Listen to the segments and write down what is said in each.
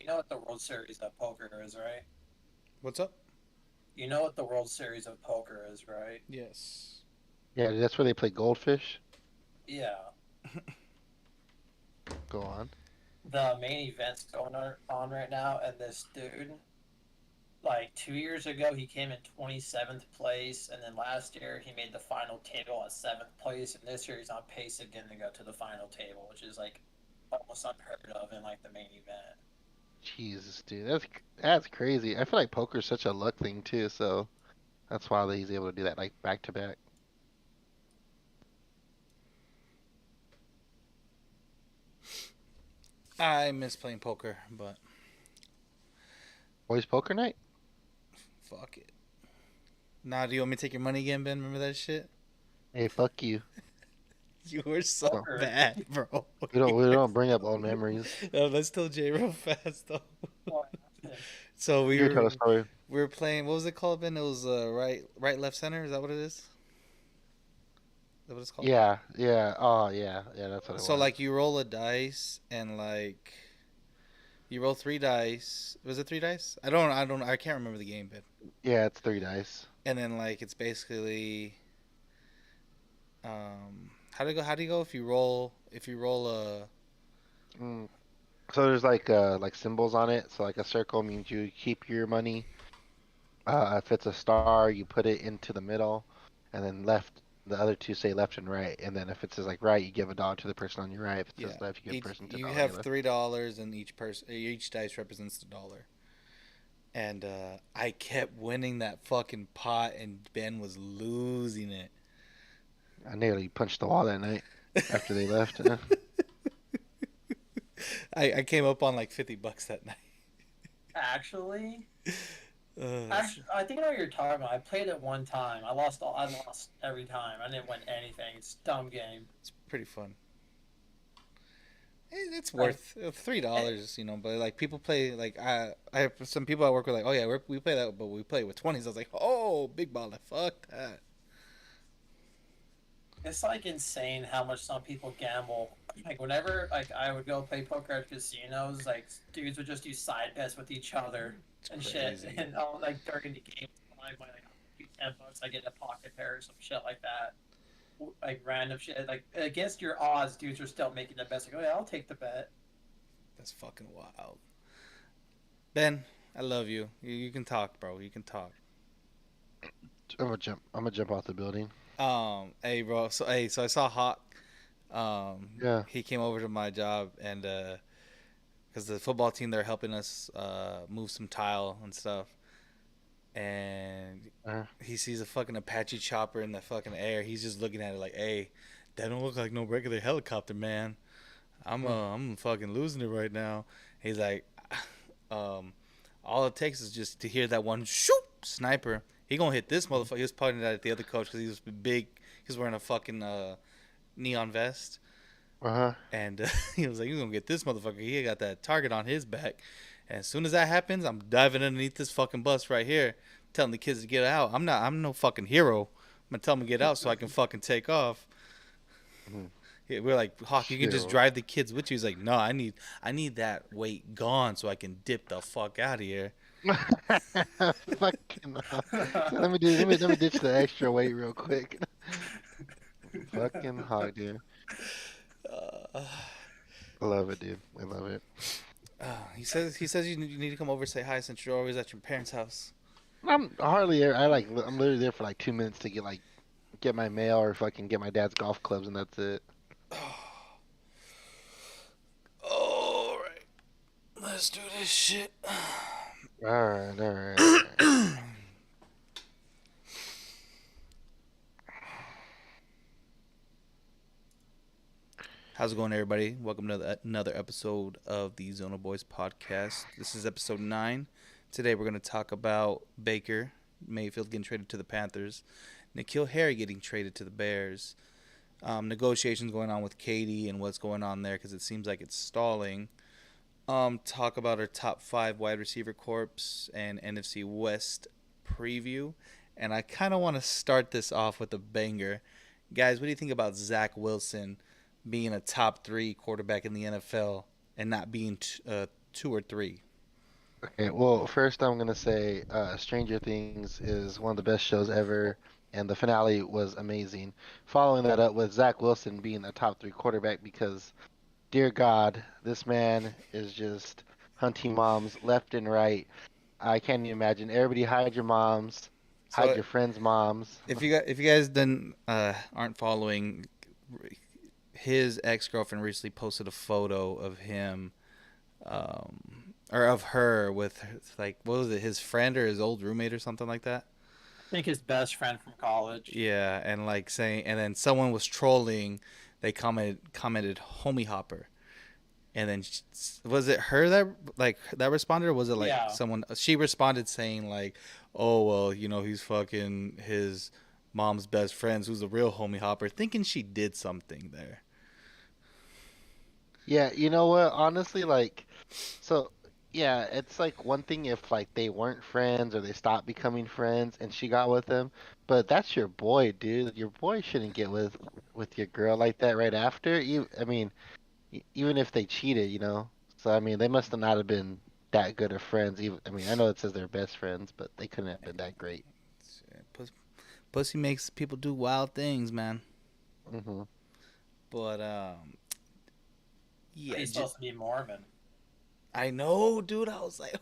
you know what the World Series of Poker is, right? What's up? You know what the World Series of Poker is, right? Yes. Yeah, that's where they play goldfish. Yeah. Go on. The main event's going on right now, and this dude, like 2 years ago, he came in 27th place, and then last year he made the final table at 7th place, and this year he's on pace again to go to the final table, which is like almost unheard of in like the main event. Jesus, dude, that's crazy. I feel like poker's such a luck thing too, so that's why he's able to do that like back to back. I miss playing poker, but Boys poker night? fuck it. Nah, do you want me to take your money again, Ben? Remember that shit? Hey, fuck you. You were so Well, Poker. bad, bro. we don't bring up old memories. No, let's tell Jay real fast though. What happened? So we You tell were a story. we were playing. What was it called, Ben? It was right, left, center. Is that what it is? Is that what it's called? Yeah, yeah. Oh, yeah, yeah. That's what it So was. like you roll a dice and like you roll three dice. Was it three dice? I can't remember the game, Ben. Yeah, it's three dice. And then like it's basically how do you go? How do you go if you roll a Mm. So there's like symbols on it. So like a circle means you keep your money. If it's a star, you put it into the middle, and then left. The other two say left and right, and then if it says like right, you give a dollar to the person on your right. If it yeah says left, you give a each person to the you dollar on have your left. $3 and each dice represents the dollar. And I kept winning that fucking pot, and Ben was losing it. I nearly punched the wall that night after they left. I came up on like $50 that night. Actually, Uh, actually, I think I know what you're talking about. I played it one time. I lost every time. I didn't win anything. It's a dumb game. it's pretty fun. It's Like, worth three it, dollars, But like people play, like I have some people I work with, like, oh yeah, we play that, but we play with 20s. I was like, oh, big baller, fuck that. it's like insane how much some people gamble. Like whenever like I would go play poker at casinos, like dudes would just do side bets with each other It's and shit. crazy. And like during the game, I might like do $10, I get a pocket pair or some shit like that. Like random shit. Like against your odds, dudes are still making the best. Like, oh yeah, I'll take the bet. That's fucking wild. Ben, I love you. You can talk, bro. You can talk. I'm gonna jump. I'm gonna jump off the building. Hey, bro. So I saw Hawk. Yeah. He came over to my job and because the football team they're helping us move some tile and stuff, and Uh, he sees a fucking Apache chopper in the fucking air. He's just looking at it like, hey, that don't look like no regular helicopter, man. I'm fucking losing it right now. He's like, um, all it takes is just to hear that one shoot sniper. He gonna hit this motherfucker. He was pointing that at the other coach because he was big. He was wearing a fucking neon vest, uh-huh. and he was like, "You gonna get this motherfucker?" He got that target on his back. And as soon as that happens, I'm diving underneath this fucking bus right here, telling the kids to get out. I'm no fucking hero. I'm gonna tell them to get out so I can fucking take off. Mhm. Yeah, we're like, Hawk, you can just Hero. drive the kids with you. He's like, no, I need that weight gone so I can dip the fuck out of here. Fucking. Let me ditch the extra weight real quick. Fucking hog, dude. Uh, I love it, dude. I love it. he says you need to come over and say hi since you're always at your parents' house. I'm hardly there. I'm literally there for like 2 minutes to get my mail or fucking get my dad's golf clubs and that's it. All right, let's do this shit. All right, all right, all right. How's it going, everybody? Welcome to another episode of the ZonaBoyz Podcast. This is episode 9. Today we're going to talk about Baker Mayfield getting traded to the Panthers, N'Keal Harry getting traded to the Bears, negotiations going on with Katie and what's going on there because it seems like it's stalling. Talk about our top 5 wide receiver corps and NFC West preview. And I kind of want to start this off with a banger. Guys, what do you think about Zach Wilson being a top 3 quarterback in the NFL and not being 2 or 3? Okay, well, first I'm gonna say Stranger Things is one of the best shows ever, and the finale was amazing. Following that up with Zach Wilson being a top three quarterback because, dear God, this man is just hunting moms left and right. I can't even imagine. Everybody hide your moms, hide So your friends' moms. if you guys didn't aren't following, his ex girlfriend recently posted a photo of him, or of her with like what was it, his friend or his old roommate or something like that. I think his best friend from college. Yeah, and like saying, and then someone was trolling. They commented "homie hopper," and then was it her that like that responded, or was it like Yeah. someone? She responded saying like, "Oh well, you know he's fucking his mom's best friends, who's a real homie hopper," thinking she did something there. Yeah, you know what? Honestly, like, so yeah, it's like one thing if like they weren't friends or they stopped becoming friends and she got with him, but that's your boy, dude. Your boy shouldn't get with your girl like that right after. I mean, even if they cheated, you know. So I mean, they must have not have been that good of friends. Even I mean, I know it says they're best friends, but they couldn't have been that great. Pussy makes people do wild things, man. Hmm. But But yeah, he's supposed to be Mormon. I know, dude. I was like,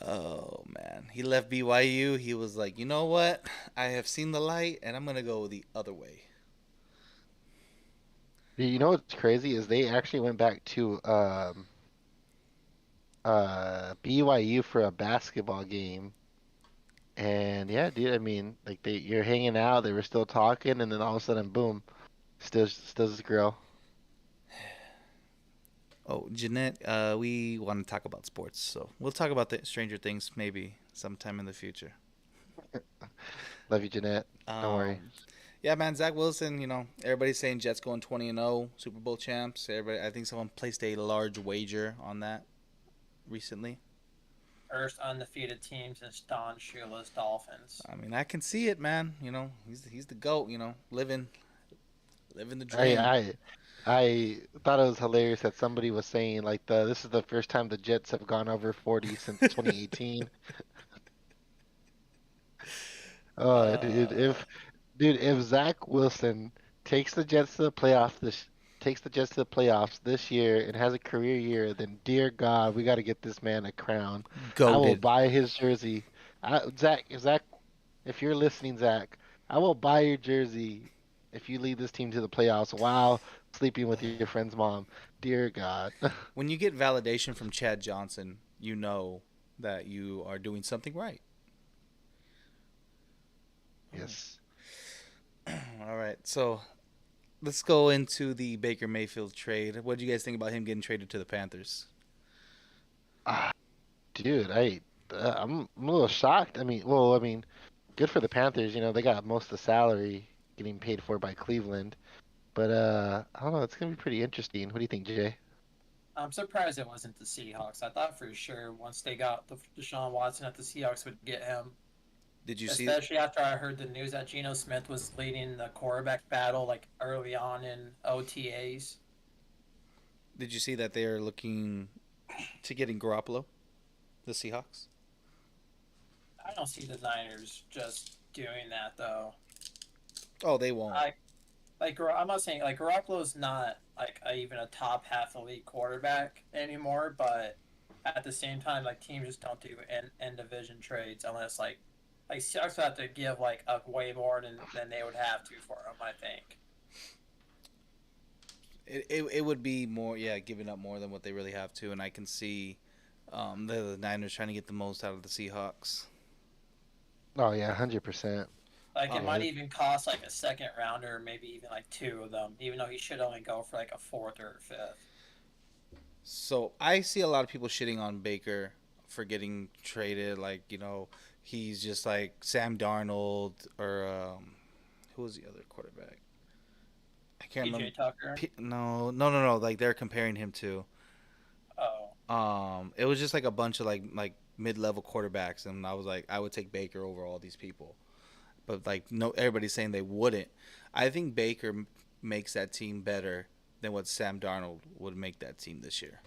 oh man. He left BYU. He was like, you know what? I have seen the light, and I'm gonna go the other way. You know what's crazy is they actually went back to BYU for a basketball game. And yeah, dude, I mean, like you're hanging out, they were still talking, and then all of a sudden, boom, still this girl. Oh, Jeanette, we want to talk about sports, so we'll talk about the Stranger Things maybe sometime in the future. Love you, Jeanette. Don't worry. Um, yeah, man, Zach Wilson. You know, everybody's saying Jets going 20-0, Super Bowl champs. Everybody, I think someone placed a large wager on that recently. First undefeated team since Don Shula's Dolphins. I mean, I can see it, man. You know, he's the goat. You know, living the I dream. I I thought it was hilarious that somebody was saying like this is the first time the Jets have gone over 40 since 2018. Uh, Dude, if Zach Wilson takes the Jets to the playoff this takes the Jets to the playoffs this year and has a career year, then dear God, we got to get this man a crown. I will Goated. buy his jersey. Zach, if you're listening, Zach, I will buy your jersey if you lead this team to the playoffs while sleeping with your friend's mom. Dear God. When you get validation from Chad Johnson, you know that you are doing something right. Yes. All right, so let's go into the Baker Mayfield trade. What do you guys think about him getting traded to the Panthers? Ah, dude, I'm a little shocked. I mean, good for the Panthers. You know, they got most of the salary getting paid for by Cleveland. But I don't know. It's gonna be pretty interesting. What do you think, Jay? I'm surprised it wasn't the Seahawks. I thought for sure once they got the Deshaun Watson that the Seahawks would get him. Did you see? Especially after I heard the news that Geno Smith was leading the quarterback battle like early on in OTAs. Did you see that they are looking to getting Garoppolo, the Seahawks? I don't see the Niners just doing that though. Oh, they won't. I'm not saying like Garoppolo's not like even a top half elite quarterback anymore, but at the same time, like teams just don't do end division trades unless like Seahawks have to give like up way more than they would have to for him. I think. It would be more, yeah, giving up more than what they really have to, and I can see the Niners trying to get the most out of the Seahawks. Oh yeah, 100%. Like it Yeah, might even cost like a second rounder, or maybe even like two of them, even though he should only go for like a fourth or a fifth. So I see a lot of people shitting on Baker for getting traded. Like, you know, he's just like Sam Darnold or who was the other quarterback? I can't remember. PJ Tucker. No. Like they're comparing him to. Oh, It was just like a bunch of like mid-level quarterbacks, and I was like, I would take Baker over all these people. But like, no, everybody's saying they wouldn't. I think Baker makes that team better than what Sam Darnold would make that team this year.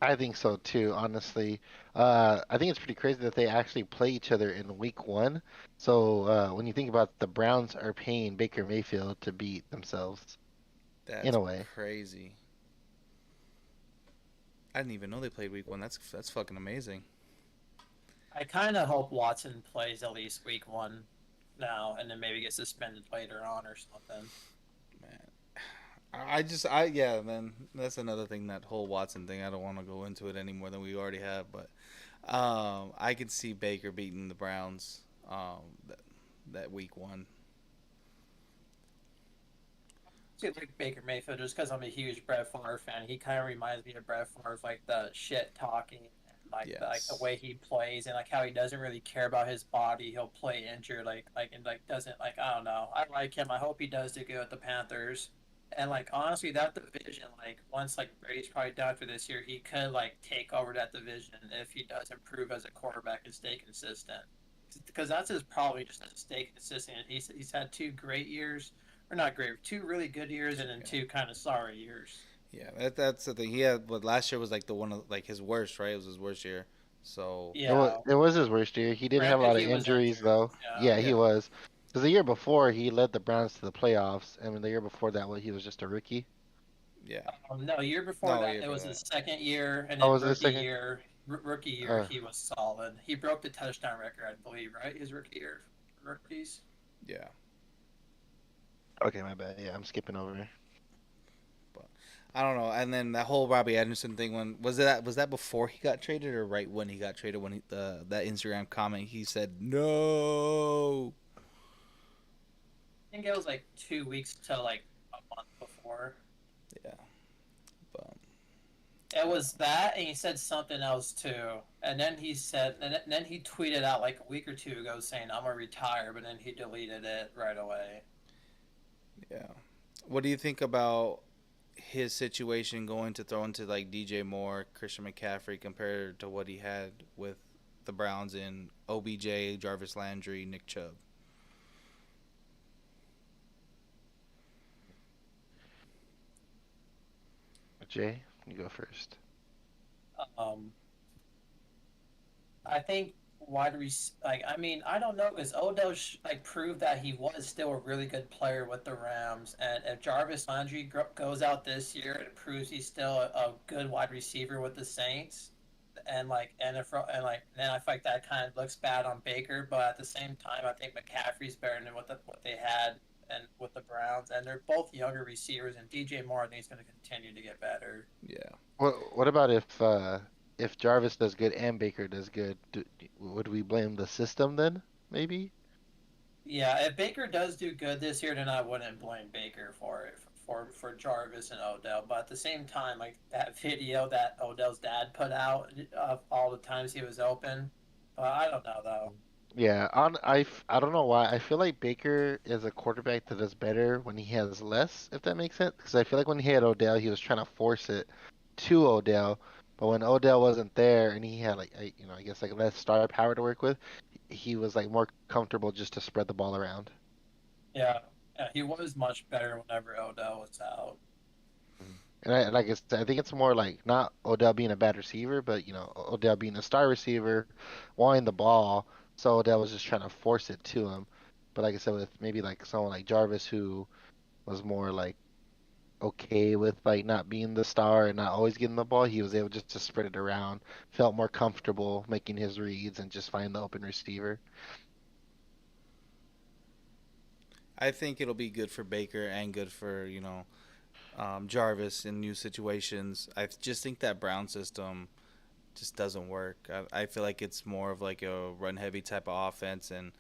I think so too, honestly. I think it's pretty crazy that they actually play each other in week one. So when you think about it, the Browns are paying Baker Mayfield to beat themselves in That's a way. crazy. I didn't even know they played week one. That's fucking amazing. I kind of hope Watson plays at least week one now, and then maybe get suspended later on or something. Man. I yeah, man. That's another thing, that whole Watson thing. I don't want to go into it any more than we already have, but I could see Baker beating the Browns that week one. See, like Baker Mayfield, just because I'm a huge Brett Favre fan, he kind of reminds me of Brett Favre, like the shit talking, like the Yes. way he plays, and like how he doesn't really care about his body. He'll play injured, and like doesn't like I don't know. I like him. I hope he does do good with the Panthers. And like honestly, that division, like once like Brady's probably done for this year, he could like take over that division if he does improve as a quarterback and stay consistent. Because that's his probably just to stay consistent. He's had two great years, or not great, two really good years, and then Yeah. two kind of sorry years. Yeah, that's the thing. He had, but last year was like the one of like his worst, right? It was his worst year. So Yeah, It was his worst year. He did have a granted lot of he was injuries injured. though. Yeah. Yeah, he yeah, was. Because the year before he led the Browns to the playoffs, and the year before that, well, he was just a rookie. yeah. No, year before No, that yeah, it for was that. his second year, and Oh, then was it a second? rookie year Uh, he was solid. He broke the touchdown record, I believe, right? His rookie year, rookies. Yeah, okay, my bad. Yeah, I'm skipping over. but I don't know. And then that whole Robbie Anderson thing, when was that before he got traded or right when he got traded? When the that Instagram comment he said no. I think it was like 2 weeks to like a month before. Yeah, but It was that, and he said something else too. And then he tweeted out like a week or two ago saying, "I'm gonna retire," but then he deleted it right away. yeah. What do you think about his situation going to throw into like DJ Moore, Christian McCaffrey compared to what he had with the Browns in OBJ, Jarvis Landry, Nick Chubb? Jay, you go first. Um, I think like I mean I don't know because Odell like proved that he was still a really good player with the Rams, and if Jarvis Landry goes out this year, it proves he's still a good wide receiver with the Saints. And like then I feel like that kind of looks bad on Baker, but at the same time I think McCaffrey's better than what they had and with the Browns, and they're both younger receivers, and DJ Moore I think is going to continue to get better. Yeah. What about if Jarvis does good and Baker does good? Would we blame the system then? Maybe. Yeah, if Baker does do good this year, then I wouldn't blame Baker for it for Jarvis and Odell. But at the same time, like that video that Odell's dad put out of all the times he was open, I don't know though. Yeah, I don't know why. I feel like Baker is a quarterback that is better when he has less, if that makes sense. Because I feel like when he had Odell, he was trying to force it to Odell, but when Odell wasn't there and he had like I guess like less star power to work with, he was like more comfortable just to spread the ball around. Yeah, yeah, he was much better whenever Odell was out. Mhm. And like I said, I think it's more like not Odell being a bad receiver, but Odell being a star receiver, wanting the ball. So Odell was just trying to force it to him. But like I said, with maybe like someone like Jarvis who was more like okay with like not being the star and not always getting the ball, he was able just to spread it around, felt more comfortable making his reads and just find the open receiver. I think it'll be good for Baker and good for, Jarvis in new situations. I just think that Brown system just doesn't work. I feel like it's more of like a run heavy type of offense, and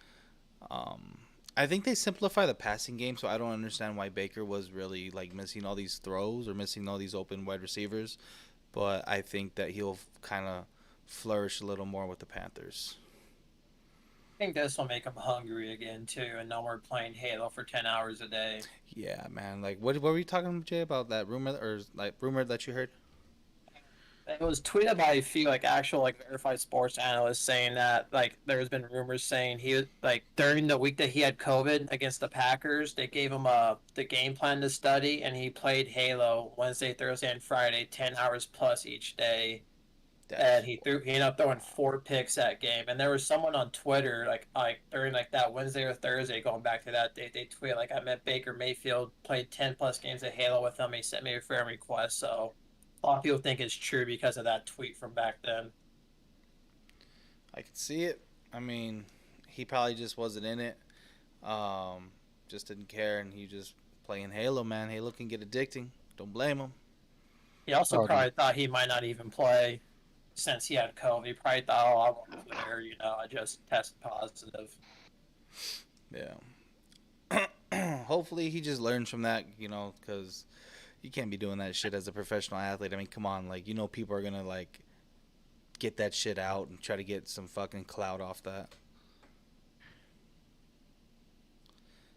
um, I think they simplify the passing game. So I don't understand why Baker was really like missing all these throws or missing all these open wide receivers. But I think that he'll kind of flourish a little more with the Panthers. I think this will make him hungry again too, and no more playing Halo for 10 hours a day. Yeah, man. Like, what were you talking, Jay, about that rumor or like rumor that you heard? It was tweeted by a few like actual like verified sports analysts saying that like there's been rumors saying he was like during the week that he had COVID against the Packers, they gave him the game plan to study, and he played Halo Wednesday, Thursday, and Friday, 10 hours plus each day, and That's he ended up throwing 4 picks that game. And there was someone on Twitter like during like that Wednesday or Thursday going back to that day, they tweeted like I met Baker Mayfield, played 10 plus games of Halo with him. He sent me a friend request, so a lot of people think it's true because of that tweet from back then. I could see it. I mean, he probably just wasn't in it. Just didn't care, and he just playing Halo, man. Halo can get addicting. Don't blame him. He also Oh, probably thought he might not even play since he had COVID. He probably thought, oh, I won't play, I just tested positive. Yeah. Hopefully he just learns from that, because you can't be doing that shit as a professional athlete. I mean, come on, like, people are gonna like get that shit out and try to get some fucking clout off that.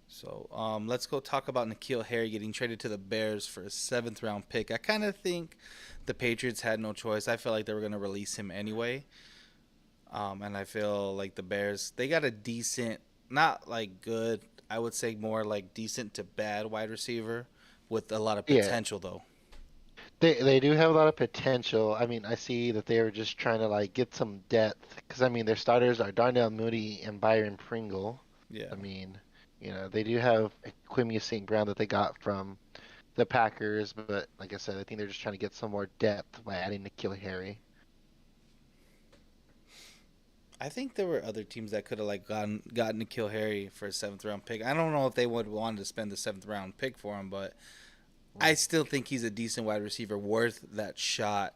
So, let's go talk about N'Keal Harry getting traded to the Bears for a 7th-round pick. I kind of think the Patriots had no choice. I feel like they were going to release him anyway. And I feel like the Bears, they got a decent, not like good, I would say more like decent to bad wide receiver with a lot of yeah. potential, though. They do have a lot of potential. I mean, I see that they were just trying to like get some depth because I mean their starters are Darnell Mooney and Byron Pringle. Yeah. I mean, they do have Quimia St. Brown that they got from the Packers, but like I said, I think they're just trying to get some more depth by adding N'Keal Harry. I think there were other teams that could have like gotten N'Keal Harry for a 7th-round pick. I don't know if they would want to spend the 7th-round pick for him, but I still think he's a decent wide receiver worth that shot,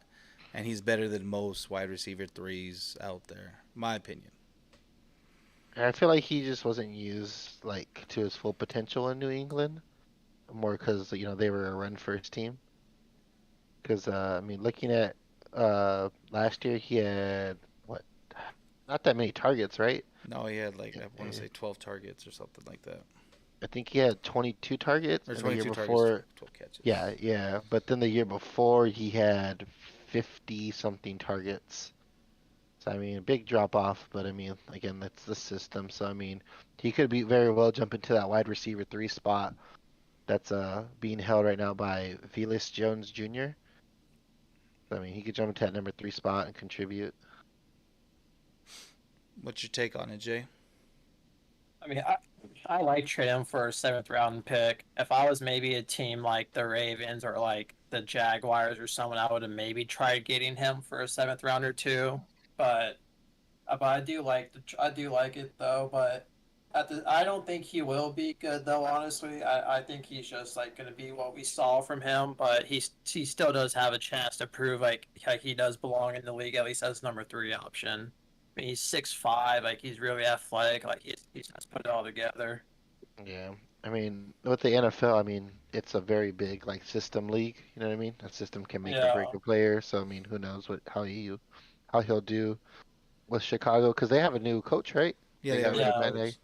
and he's better than most wide receiver 3s out there, my opinion. And I feel like he just wasn't used like to his full potential in New England, more because they were a run first team. Because I mean, looking at last year, he had what? Not that many targets, right? No, he had like, I want to say 12 targets or something like that. I think he had 22 targets, Or and the year 22 before, targets, 12 catches. yeah. But then the year before, he had 50 something targets. So I mean, a big drop off. But I mean, again, that's the system. So I mean, he could be very well jump into that wide receiver 3 spot that's being held right now by Velus Jones Jr. I mean, he could jump into that number 3 spot and contribute. What's your take on it, Jay? I mean, I like trading him for a 7th-round pick. If I was maybe a team like the Ravens or like the Jaguars or someone, I would have maybe tried getting him for a 7th round or two. But I do like it though. But I don't think he will be good though. Honestly, I think he's just like going to be what we saw from him. But he still does have a chance to prove like he does belong in the league, at least as number 3 option. I mean, he's 6'5", like he's really athletic, like he's just put it all together. Yeah. I mean, with the NFL, I mean, it's a very big like system league. You know what I mean? A system can make or break Yeah, a player. So I mean, who knows how he'll do with Chicago because they have a new coach, right? Yeah, They they got have a rid new of yeah. Mane. coach.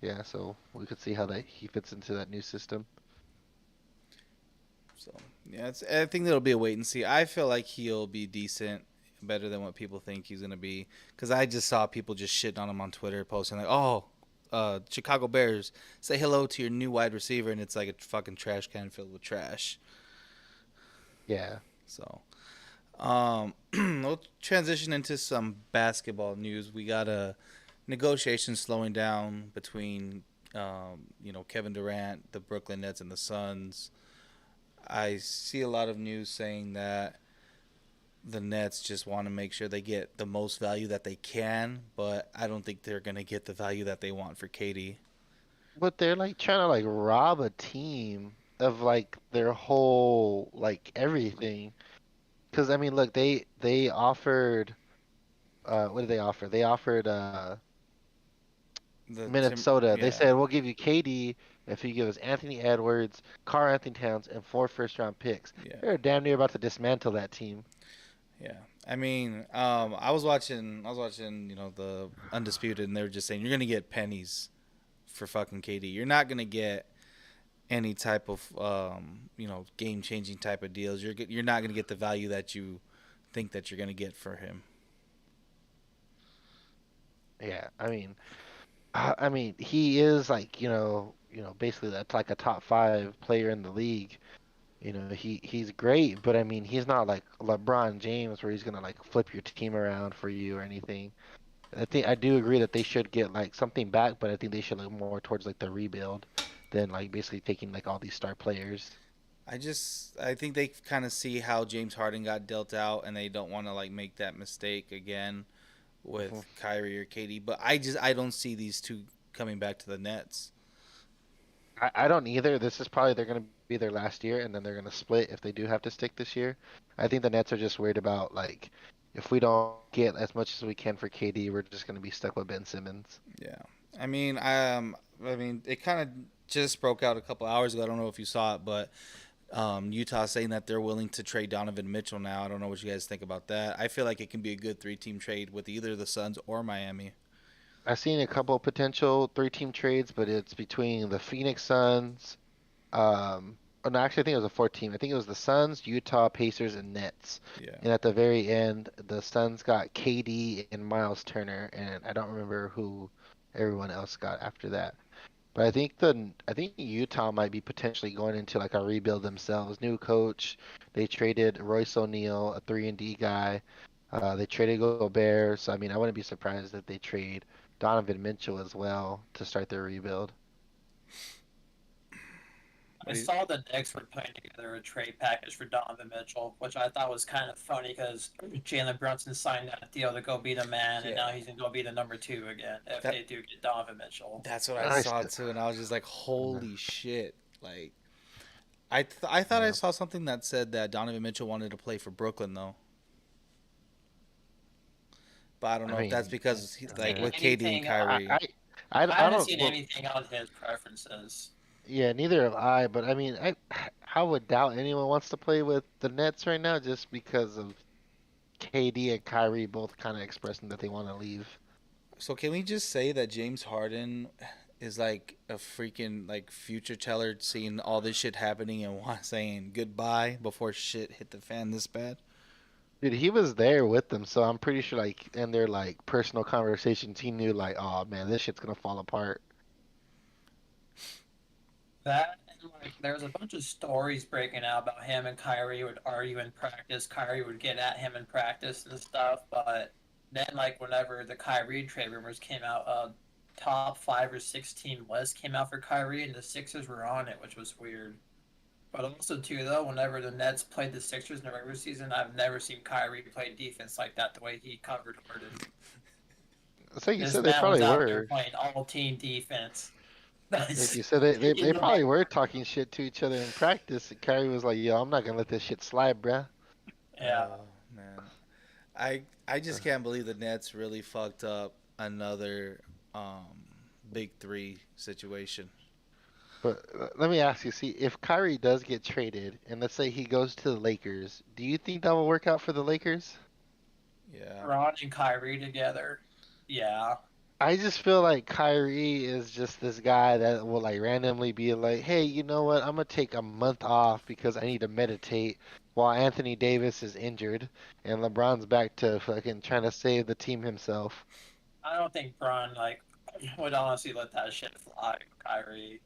Yeah, so we could see how that he fits into that new system. So, yeah, I think that'll be a wait and see. I feel like he'll be decent, better than what people think he's going to be. Because I just saw people just shitting on him on Twitter, posting like, oh, Chicago Bears, say hello to your new wide receiver, and it's like a fucking trash can filled with trash. Yeah. So, we'll transition into some basketball news. We got a negotiation slowing down between, Kevin Durant, the Brooklyn Nets, and the Suns. I see a lot of news saying that the Nets just want to make sure they get the most value that they can, but I don't think they're going to get the value that they want for KD. But they're like trying to like rob a team of like their whole like everything. Because I mean, look, they offered what did they offer? They offered Minnesota. They Yeah, said we'll give you KD if you give us Anthony Edwards, Karl Anthony Towns, and 4 first-round picks. yeah, They're damn near about to dismantle that team. yeah. I mean, I was watching, the Undisputed, and they were just saying you're gonna get pennies for fucking KD. You're not gonna get any type of, game-changing type of deals. You're not gonna get the value think that you're going to get for him. Yeah, I mean, he is like, basically that's like a top five player in the league. He's great, but I mean, he's not like LeBron James where he's gonna like flip your team around for you or anything. I do agree that they should get like something back, but I think they should look more towards like the rebuild than like basically taking like all these star players. I think they kind of see how James Harden got dealt out, and they don't want to like make that mistake again Mhm. with Kyrie or KD. But I don't see these two coming back to the Nets. I don't either. This is probably they're gonna be their last year, and then they're gonna split if they do have to stick this year. I think the Nets are just worried about like if we don't get as much as we can for KD, we're just gonna be stuck with Ben Simmons. Yeah, I mean, it kind of just broke out a couple hours ago. I don't know if you saw it, but Utah saying that they're willing to trade Donovan Mitchell now. I don't know what you guys think about that. I feel like it can be a good three-team trade with either the Suns or Miami. I've seen a couple potential three-team trades, but it's between the Phoenix Suns. Oh, no, actually, I think it was a four-team. I think it was the Suns, Utah, Pacers, and Nets. Yeah. And at the very end, the Suns got KD and Miles Turner, and I don't remember who everyone else got after that. But I think Utah might be potentially going into like a rebuild themselves. New coach. They traded Royce O'Neal, a 3-and-D guy. They traded Gobert, so I mean I wouldn't be surprised if they trade Donovan Mitchell as well to start their rebuild. I What do you, saw the Knicks were putting together a trade package for Donovan Mitchell, which I thought was kind of funny because Jalen Brunson signed that deal to go be the man, and yeah. now he's going to go be the number two again if That they do get Donovan Mitchell. that's what I I saw st- too, and I was just like, uh, holy shit! Like, I thought I yeah. saw something that said that Donovan Mitchell wanted to play for Brooklyn though, but I don't I know if that's mean, because he's like yeah. with KD and Anything? Kyrie. I I haven't don't. seen Well, anything on his preferences. yeah, neither have I. But I mean, I would doubt anyone wants to play with the Nets right now just because of KD and Kyrie both kind of expressing that they want to leave. So can we just say that James Harden is like a freaking like future teller, seeing all this shit happening and saying goodbye before shit hit the fan this bad? Dude, he was there with them, so I'm pretty sure like in their like personal conversations, he knew like, oh man, this shit's gonna fall apart. That and like there was a bunch of stories breaking out about him and Kyrie would argue in practice. Kyrie would get at him in practice and stuff, but then like whenever the Kyrie trade rumors came out, top 5 or 6 team list came out for Kyrie, and the Sixers were on it, which was weird. But also too though, whenever the Nets played the Sixers in the regular season, I've never seen Kyrie play defense like that. The way he covered Harden, It's like you this said, they man was probably out there were. playing all team defense. Like That's you said, in they the probably like were talking shit to each other in practice. And Kyrie was like, yo, I'm not gonna let this shit slide, bruh. yeah. Oh man, I just can't believe the Nets really fucked up another big three situation. But let me ask you, see, if Kyrie does get traded, and let's say he goes to the Lakers, do you think that will work out for the Lakers? Yeah. Ron and Kyrie together. Yeah. I just feel like Kyrie is just this guy that will like randomly be like, "Hey, you know what? I'm gonna take a month off because I need to meditate," while Anthony Davis is injured and LeBron's back to fucking trying to save the team himself. I don't think Braun like would honestly let that shit fly with Kyrie.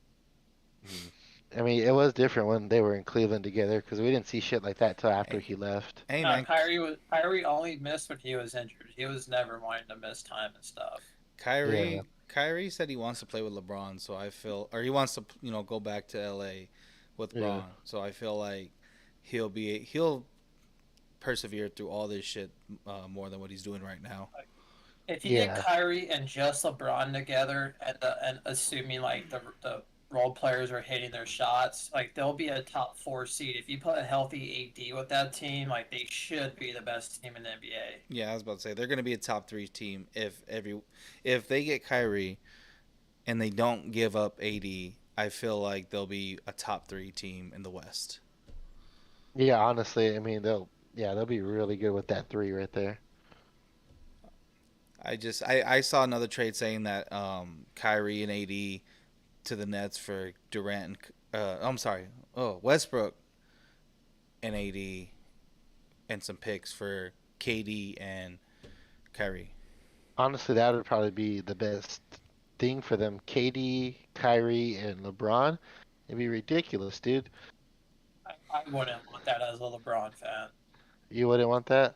Mm. I mean, it was different when they were in Cleveland together because we didn't see shit like that till after Hey, he left. hey No, man, Kyrie only missed when he was injured. He was never wanting to miss time and stuff. Yeah, Kyrie said he wants to play with LeBron, so I feel, or he wants to, go back to LA with yeah. Bron. So I feel like he'll persevere through all this shit more than what he's doing right now. If you get Yeah, Kyrie and just LeBron together, and assuming like the role players are hitting their shots, like they'll be a top 4 seed. If you put a healthy AD with that team, like they should be the best team in the NBA. Yeah, I was about to say they're going to be a top three team if they get Kyrie and they don't give up AD. I feel like they'll be a top three team in the West. yeah. Honestly, I mean, they'll be really good with that three right there. I saw another trade saying that Kyrie and AD to the Nets for Durant. I'm sorry. Oh, Westbrook and AD, and some picks for KD and Kyrie. Honestly, that would probably be the best thing for them. KD, Kyrie, and LeBron. It'd be ridiculous, dude. I wouldn't want that as a LeBron fan. You wouldn't want that?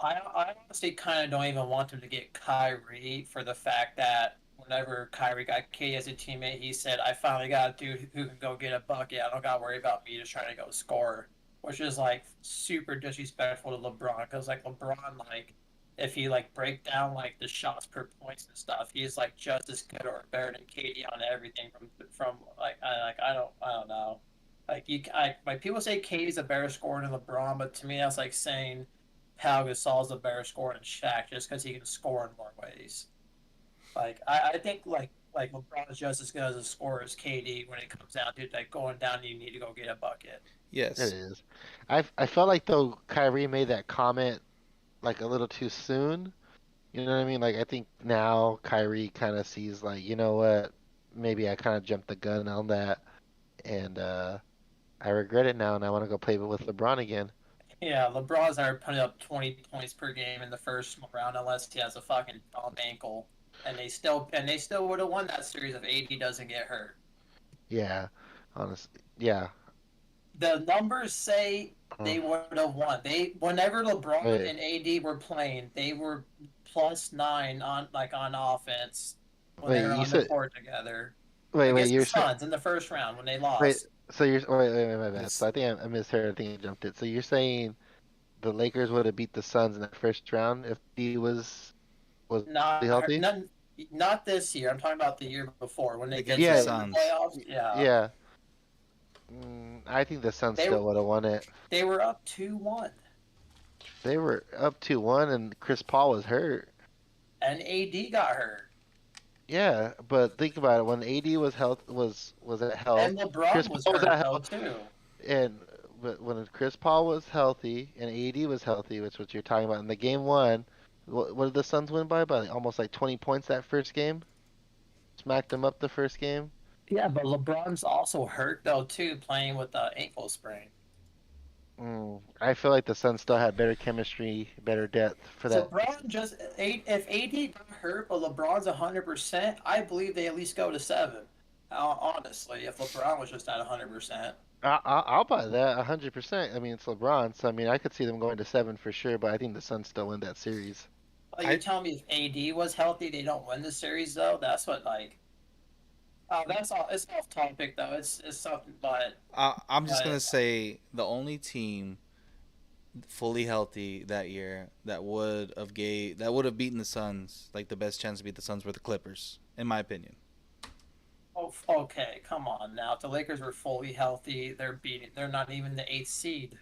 I honestly kind of don't even want him to get Kyrie for the fact that whenever Kyrie got KD as a teammate, he said, "I finally got a dude who can go get a bucket. I don't got to worry about me just trying to go score," which is like super disrespectful to LeBron because like LeBron like if you like break down like the shots per points and stuff, he's like just as good or better than KD on everything from I don't know. Like people say KD's a better scorer than LeBron, but to me that's like saying Pau Gasol's a better scorer than Shaq just because he can score in more ways. Like I think like LeBron is just as good as a scorer as KD when it comes down to like going down. You need to go get a bucket. It Yes. is. I felt like though Kyrie made that comment like a little too soon. You know what I mean? Like I think now Kyrie kind of sees like, you know what? Maybe I kind of jumped the gun on that, and I regret it now, and I want to go play with LeBron again. Yeah, LeBron's never putting up 20 points per game in the first round unless he has a fucking dumb ankle, and they still would have won that series if AD doesn't get hurt. Yeah, honestly, yeah. The numbers say Uh, they would have won. They whenever LeBron wait, and AD were playing, they were +9 on offense when they wait. were You on the said court together wait. against the You're saying Suns in the first round when they wait. lost. So you're wait. My bad. This So I think I misheard. I think I jumped it. So you're saying the Lakers would have beat the Suns in the first round if he was Not healthy? not not this year. I'm talking about the year before when they did against the Yeah, play in the Suns. playoffs. Yeah, yeah. I think the Suns they still would have won it. they were up 2-1, They were up 2-1, and Chris Paul was hurt. and AD got hurt, Yeah, but think about it. When AD was at health, and LeBron Chris was Paul was hurt at though health, too. and but when Chris Paul was healthy and AD was healthy, which is what you're talking about in the game one, what did the Suns win by? By almost like 20 points that first game. Smacked them up the first game. Yeah, but LeBron's also hurt though too, playing with the ankle sprain. I feel like the Suns still had better chemistry, better depth for that. LeBron just if AD got hurt, but LeBron's 100%, I believe they at least go to 7. Honestly, if LeBron was just at 100%. I'll buy that 100%. I mean, it's LeBron, so I mean, I could see them going to 7 for sure, but I think the Suns still win that series. Like you're I telling me if AD was healthy, they don't win the series though. That's what like. Oh, that's all. It's off topic though. It's something, I'm just but gonna say the only team fully healthy that year that would have beaten the Suns, like the best chance to beat the Suns, were the Clippers, in my opinion. oh, okay, come on now. If the Lakers were fully healthy, They're not even the 8th seed.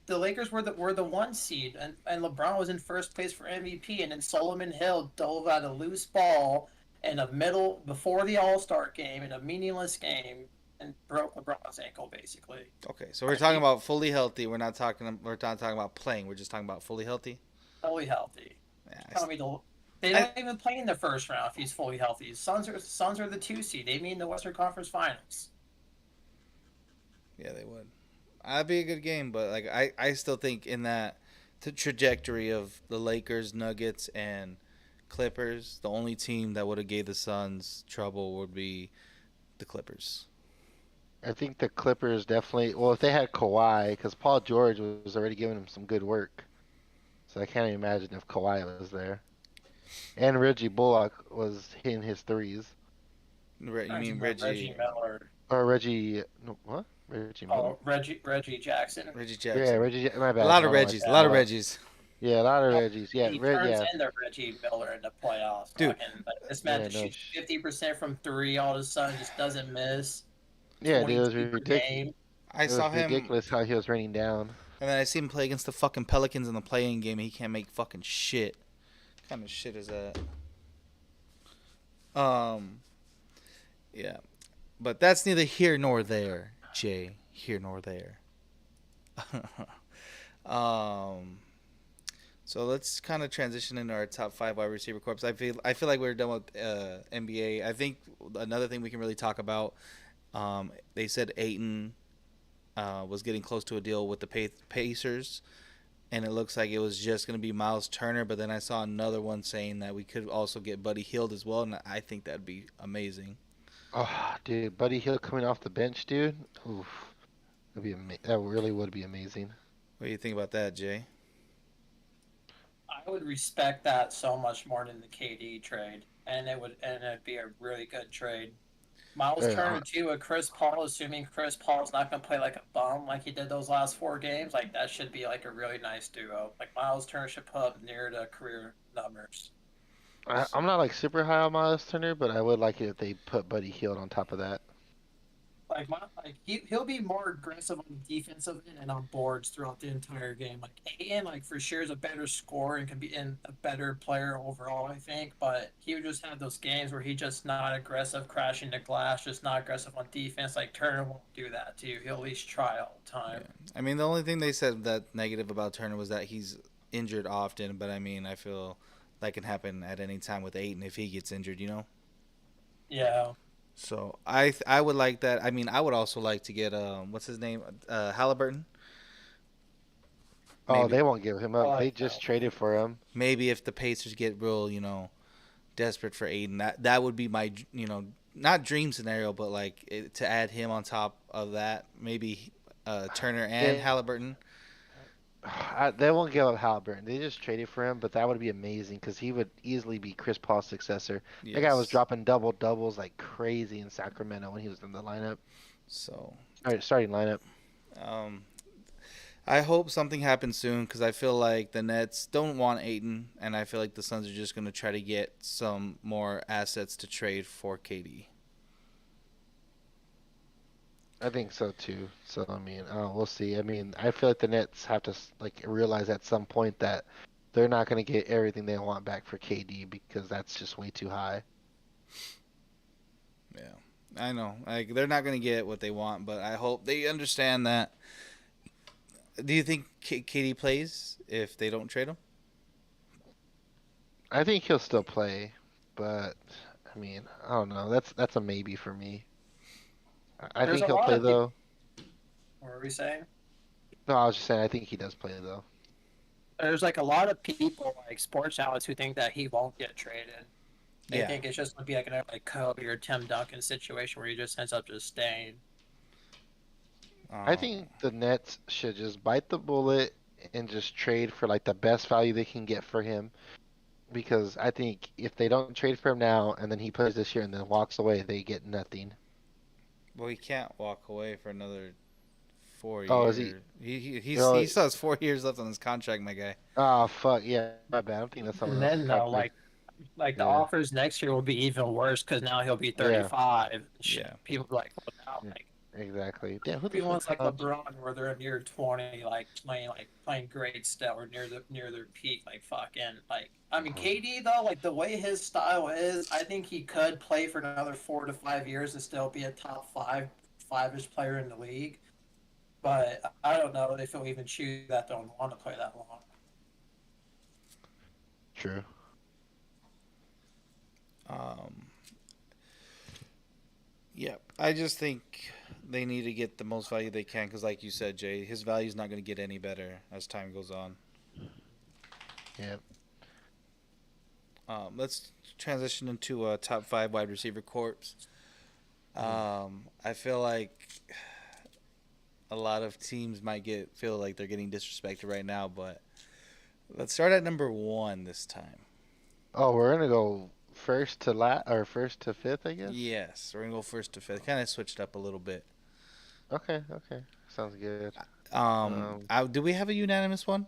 The Lakers were the 1 seed, and LeBron was in first place for MVP, and then Solomon Hill dove out a loose ball in the middle before the All Star game in a meaningless game and broke LeBron's ankle basically. Okay, so we're Like talking he about fully healthy. We're not talking about playing. We're just talking about fully healthy. fully healthy. Yeah, Telling me they I, don't even play in the first round if he's fully healthy. Suns are the 2 seed. They mean the Western Conference Finals. yeah, they would. That'd be a good game, but like I still think in that the trajectory of the Lakers, Nuggets, and Clippers, the only team that would have gave the Suns trouble would be the Clippers. I think the Clippers definitely, well, if they had Kawhi, because Paul George was already giving him some good work. So I can't even imagine if Kawhi was there. And Reggie Bullock was hitting his threes. You mean Reggie Reggie? Miller. Or Reggie, no, what? Reggie Miller? Oh, Reggie Jackson. Reggie Yeah, Jackson. My A bad. lot of My Reggies. A bad. lot of Reggies. Yeah, a lot of Reggies. Yeah, He turns yeah, into Reggie Miller in the playoffs. Dude. This man yeah, just no, shoots 50% from 3 all of a sudden, just doesn't miss. yeah, dude, it was 22 per ridiculous. game. I It saw was him, ridiculous how he was raining down. and then I see him play against the fucking Pelicans in the playing game. And he can't make fucking shit. What kind of shit is that? Yeah, but that's neither here nor there, Jay. Here nor there. So let's kind of transition into our top 5 wide receiver corps. I feel like we're done with NBA. I think another thing we can really talk about. They said Ayton was getting close to a deal with the Pacers, and it looks like it was just going to be Miles Turner, but then I saw another one saying that we could also get Buddy Hield as well, and I think that'd be amazing. Oh, dude, Buddy Hield coming off the bench, dude. Oof, that really would be amazing. What do you think about that, Jay? I would respect that so much more than the KD trade, and it'd be a really good trade. Miles Yeah, Turner too with Chris Paul, assuming Chris Paul's not gonna play like a bum like he did those last 4 games, like that should be like a really nice duo. Like Miles Turner should put up near the career numbers. I'm not like super high on Miles Turner, but I would like it if they put Buddy Hield on top of that. He'll be more aggressive on the defensive end and on boards throughout the entire game. Like Aiden, like for sure is a better scorer and can be in a better player overall, I think. But he would just have those games where he just not aggressive, crashing the glass, just not aggressive on defense. Like Turner won't do that too. He'll at least try all the time. Yeah. I mean, the only thing they said that negative about Turner was that he's injured often, but I mean, I feel that can happen at any time with Ayton if he gets injured, you know? Yeah. So I would like that. I mean, I would also like to get what's his name, Halliburton. Oh, Maybe they won't give him up. Like They just traded for him. maybe if the Pacers get real, desperate for Aiden, that would be my not dream scenario, but like to add him on top of that, maybe Turner and Yeah. Halliburton. They won't give up Halliburton. They just traded for him, but that would be amazing because he would easily be Chris Paul's successor. That guy was Yes. dropping double doubles like crazy in Sacramento when he was in the lineup. So Starting lineup. um, I hope something happens soon because I feel like the Nets don't want Ayton, and I feel like the Suns are just going to try to get some more assets to trade for KD. I think so too. So I mean, we'll see. I mean, I feel like the Nets have to like realize at some point that they're not going to get everything they want back for KD because that's just way too high. Yeah, I know. Like they're not going to get what they want, but I hope they understand that. Do you think KD plays if they don't trade him? I think he'll still play, but I mean, I don't know. That's a maybe for me. I There's think a he'll lot play of people. though. What were we saying? No, I was just saying I think he does play though. There's like a lot of people like sports outlets who think that he won't get traded. They Yeah. think it's just gonna be like another like Kobe or Tim Duncan situation where he just ends up just staying. I think the Nets should just bite the bullet and just trade for like the best value they can get for him. Because I think if they don't trade for him now and then he plays this year and then walks away, they get nothing. Well, he can't walk away for another 4 Oh, years. is He still has 4 years left on his contract, my guy. Oh fuck, yeah, my bad. I don't think that's And something then though, like the Yeah. offers next year will be even worse because now he'll be 35. Yeah. People be like, well, now Yeah. like Exactly. Damn, who the everyone's fuck? like LeBron where they're near 20, like playing great still or near their peak, like fucking like. I mean, KD though, like the way his style is, I think he could play for another 4 to 5 years and still be a top five-ish player in the league. But I don't know if he'll even choose that. Don't want to play that long. True. Yeah, I just think they need to get the most value they can because, like you said, Jay, his value is not going to get any better as time goes on. Yeah. Let's transition into a top 5 wide receiver corps. I feel like a lot of teams might feel like they're getting disrespected right now, but let's start at number 1 this time. Oh, we're gonna go first to fifth, I guess. Yes, we're gonna go first to 5th. Kind of switched up a little bit. Okay. Sounds good. Do we have a unanimous one?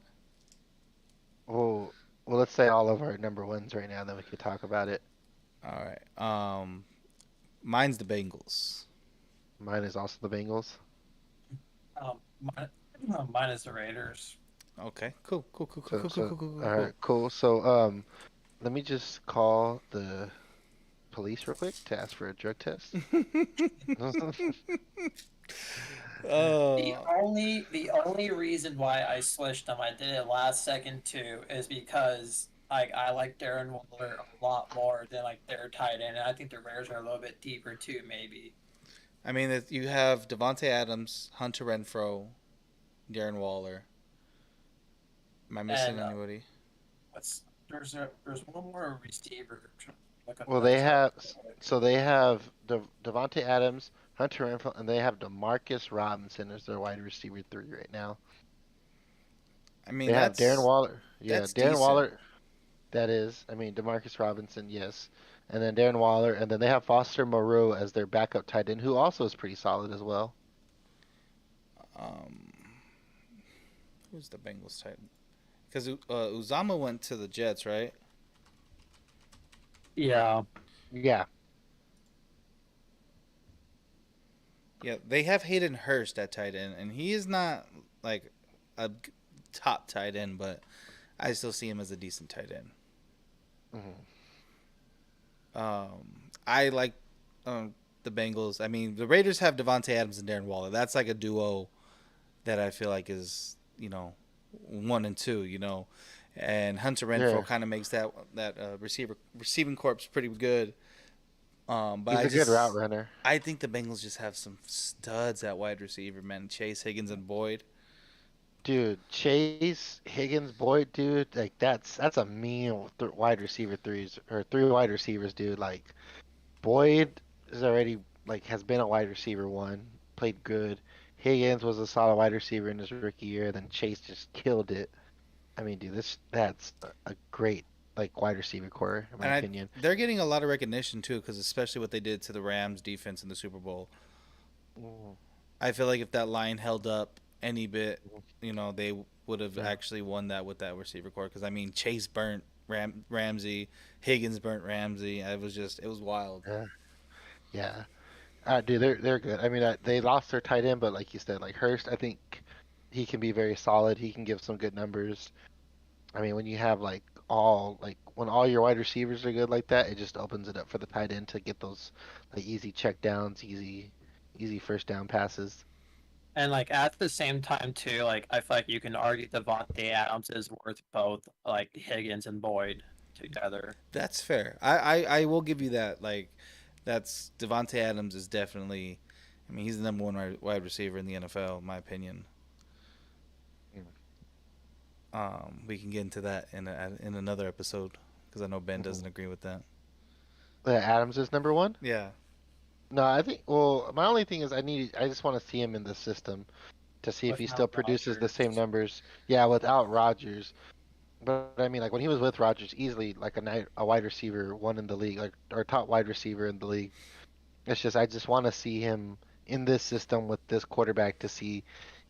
Well, let's say all of our number ones right now, then we could talk about it. All right. Mine's the Bengals. Mine is also the Bengals. Mine is the Raiders. Okay. Cool. All right, cool. So, let me just call the police real quick to ask for a drug test. The only reason why I switched them, I did it last second too, is because I like Darren Waller a lot more than like their tight end, and I think the Raiders are a little bit deeper too, maybe. I mean, you have Devontae Adams, Hunter Renfro, Darren Waller. Am I missing And anybody? there's one more receiver. Look up Well, the they chart. have so they have Devontae Adams, Hunter Renfrow, and they have Demarcus Robinson as their wide receiver 3 right now. I mean, They have Darren that's Waller. Yeah, that's Darren decent. Waller. That is, I mean, Demarcus Robinson, yes, and then Darren Waller, and then they have Foster Moreau as their backup tight end, who also is pretty solid as well. Um, who's the Bengals tight end? Because Uzama went to the Jets, right? Yeah. Yeah, Yeah, they have Hayden Hurst at tight end, and he is not like a top tight end, but I still see him as a decent tight end. hmm I like the Bengals. I mean, the Raiders have Devontae Adams and Darren Waller. That's like a duo that I feel like is 1 and 2. And Hunter yeah, Renfrow kind of makes that receiving corps pretty good. But he's a good route runner. I think the Bengals just have some studs at wide receiver, man. Chase, Higgins, and Boyd. Dude, Chase, Higgins, Boyd, dude, like that's a mean wide receiver threes or 3 wide receivers, dude. Like Boyd is already like has been a wide receiver 1, played good. Higgins was a solid wide receiver in his rookie year. Then Chase just killed it. I mean, dude, that's a great like wide receiver core in my opinion. They're getting a lot of recognition too, because especially what they did to the Rams defense in the Super Bowl. Mhm. I feel like if that line held up any bit, they would have Yeah, actually won that with that receiver core. Because I mean, Chase burnt Ramsey, Higgins burnt Ramsey. It was wild. yeah, yeah. Dude, they're good. I mean, they lost their tight end, but like you said, like Hurst, I think he can be very solid. He can give some good numbers. I mean, when you have like when all your wide receivers are good like that, it just opens it up for the tight end to get those like easy check downs, easy first down passes. And like at the same time too, like I feel like you can argue Devontae Adams is worth both like Higgins and Boyd together. That's fair. I will give you that. Like, that's Devonte Adams is definitely. I mean, he's the number one wide receiver in the NFL, in my opinion. Mm. We can get into that in another episode because I know Ben Mhm. doesn't agree with that. Adams is number 1. Yeah, No, I think. Well, my only thing is I just want to see him in the system to see if he still Without produces the same Rodgers. numbers. Yeah, without Rodgers. But I mean, like when he was with Rodgers, easily like a wide receiver 1 in the league, like or top wide receiver in the league. It's just I just want to see him in this system with this quarterback to see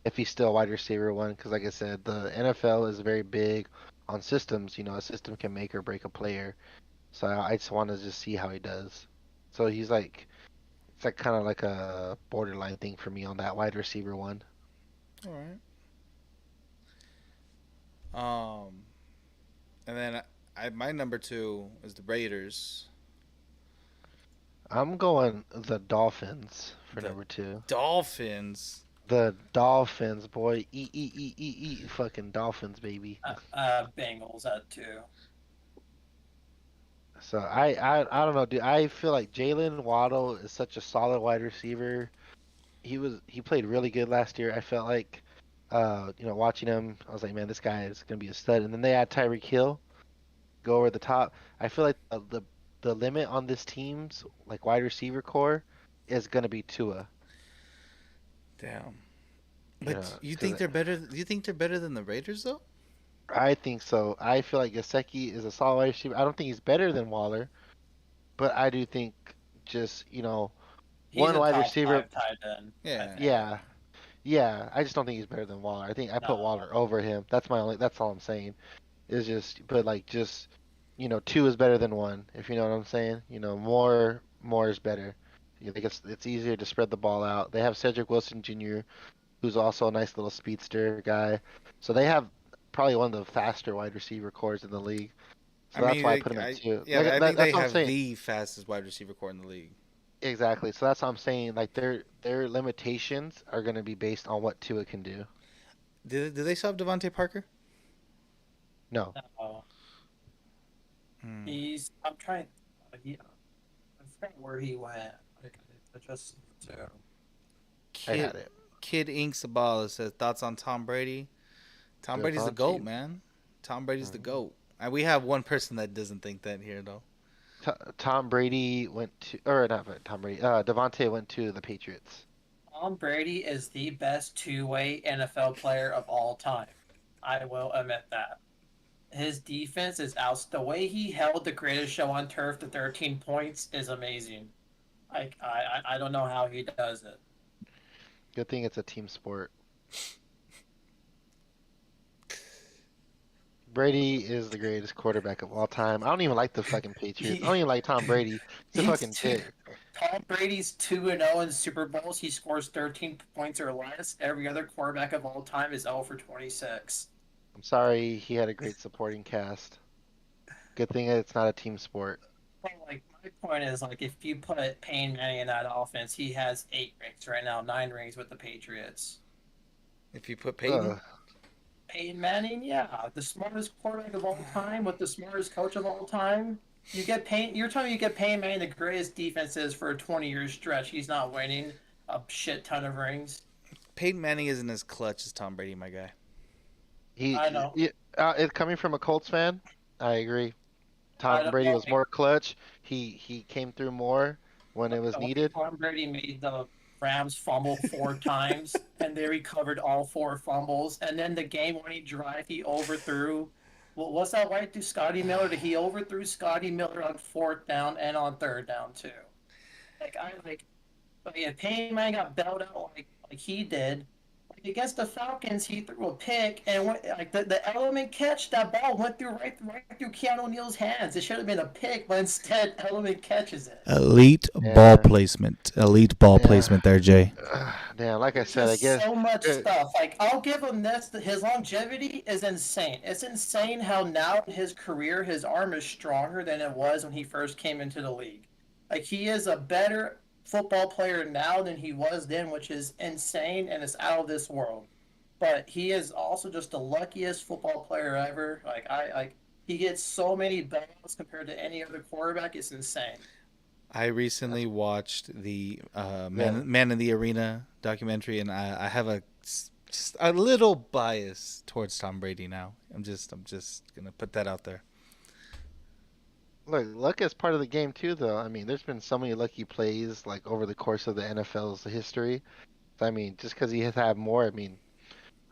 if he's still wide receiver 1. Because like I said, the NFL is very big on systems. A system can make or break a player. So I just want to just see how he does. So he's like it's like kind of like a borderline thing for me on that wide receiver 1. all right. Um, and then my number 2 is the Raiders. I'm going the Dolphins for The number 2. Dolphins. The Dolphins, boy. Fucking Dolphins, baby. Bengals at 2. So I don't know, dude. I feel like Jalen Waddle is such a solid wide receiver. He played really good last year. I felt like, watching him, I was like, man, this guy is gonna be a stud. And then they add Tyreek Hill, go over the top. I feel like the limit on this team's like wide receiver core is gonna be Tua. Damn. You know, But you think because they're better? You think they're better than the Raiders though? I think so. I feel like Gesicki is a solid wide receiver. I don't think he's better than Waller, but I do think just, He's one a wide top receiver. 5 tight end, I Yeah. think. Yeah, yeah. I just don't think he's better than Waller. I think I put No. Waller over him. That's all I'm saying. Is just, but like just, two is better than one. If you know what I'm saying. More is better. I think it's easier to spread the ball out. They have Cedric Wilson Jr., who's also a nice little speedster guy. So they have probably one of the faster wide receiver cores in the league. I So that's mean, why I put him at two. yeah, I think they That's what I'm have saying. the fastest wide receiver core in the league. Exactly. So that's what I'm saying. Like their limitations are going to be based on what Tua can do. Did they still have Devontae Parker? No. No. Hmm. I'm trying. I'm forgetting where he went. I just to. I Kid had it. Kid Inks Sabala says thoughts on Tom Brady. Tom The Brady's the Von goat, team. man. Tom Brady's the GOAT. We have one person that doesn't think that here, though. Tom Brady went to, or not Tom Brady. Devontae went to the Patriots. Tom Brady is the best two-way NFL player of all time. I will admit that. His defense is out. The way he held the greatest show on turf to 13 points is amazing. I don't know how he does it. Good thing it's a team sport. Brady is the greatest quarterback of all time. I don't even like the fucking Patriots. I don't even like Tom Brady. He's a fucking dick. Tom Brady's 2-0 in Super Bowls. He scores 13 points or less. Every other quarterback of all time is 0 for 26. I'm sorry, he had a great supporting cast. Good thing it's not a team sport. Well, like, my point is, like, if you put Peyton Manning in that offense, he has 8 rings right now, 9 rings with the Patriots. If you put Peyton? Peyton Manning, yeah, the smartest quarterback of all time with the smartest coach of all time. You get Peyton. You're telling me you get Peyton Manning the greatest defenses for a 20-year stretch. He's not winning a shit ton of rings. Peyton Manning isn't as clutch as Tom Brady, my guy. I know. It's coming from a Colts fan. I agree. Tom Brady was more clutch. He came through more when it was needed. Tom Brady made the Rams fumble 4 times, and they recovered all 4 fumbles. And then the game-winning drive, he overthrew. What's that white dude, Scotty Miller? He overthrew Scotty Miller on 4th down and on 3rd down too. But yeah, Peyton Manning got bailed out like he did. Like against the Falcons, he threw a pick, and the element catch, that ball went through right through Keanu O'Neal's hands. It should have been a pick, but instead, element catches it. Elite ball placement. Elite ball placement there, Jay. Damn, like I said, I guess so much stuff. Like, I'll give him this. His longevity is insane. It's insane how now in his career, his arm is stronger than it was when he first came into the league. Like, he is a better football player now than he was then, which is insane and it's out of this world. But he is also just the luckiest football player ever. He gets so many balls compared to any other quarterback. It's insane. I recently watched the Man in the Arena documentary, and I have just a little bias towards Tom Brady now. I'm just gonna put that out there. Look, luck is part of the game too, though. I mean, there's been so many lucky plays like over the course of the NFL's history. I mean, just because he has had more, I mean,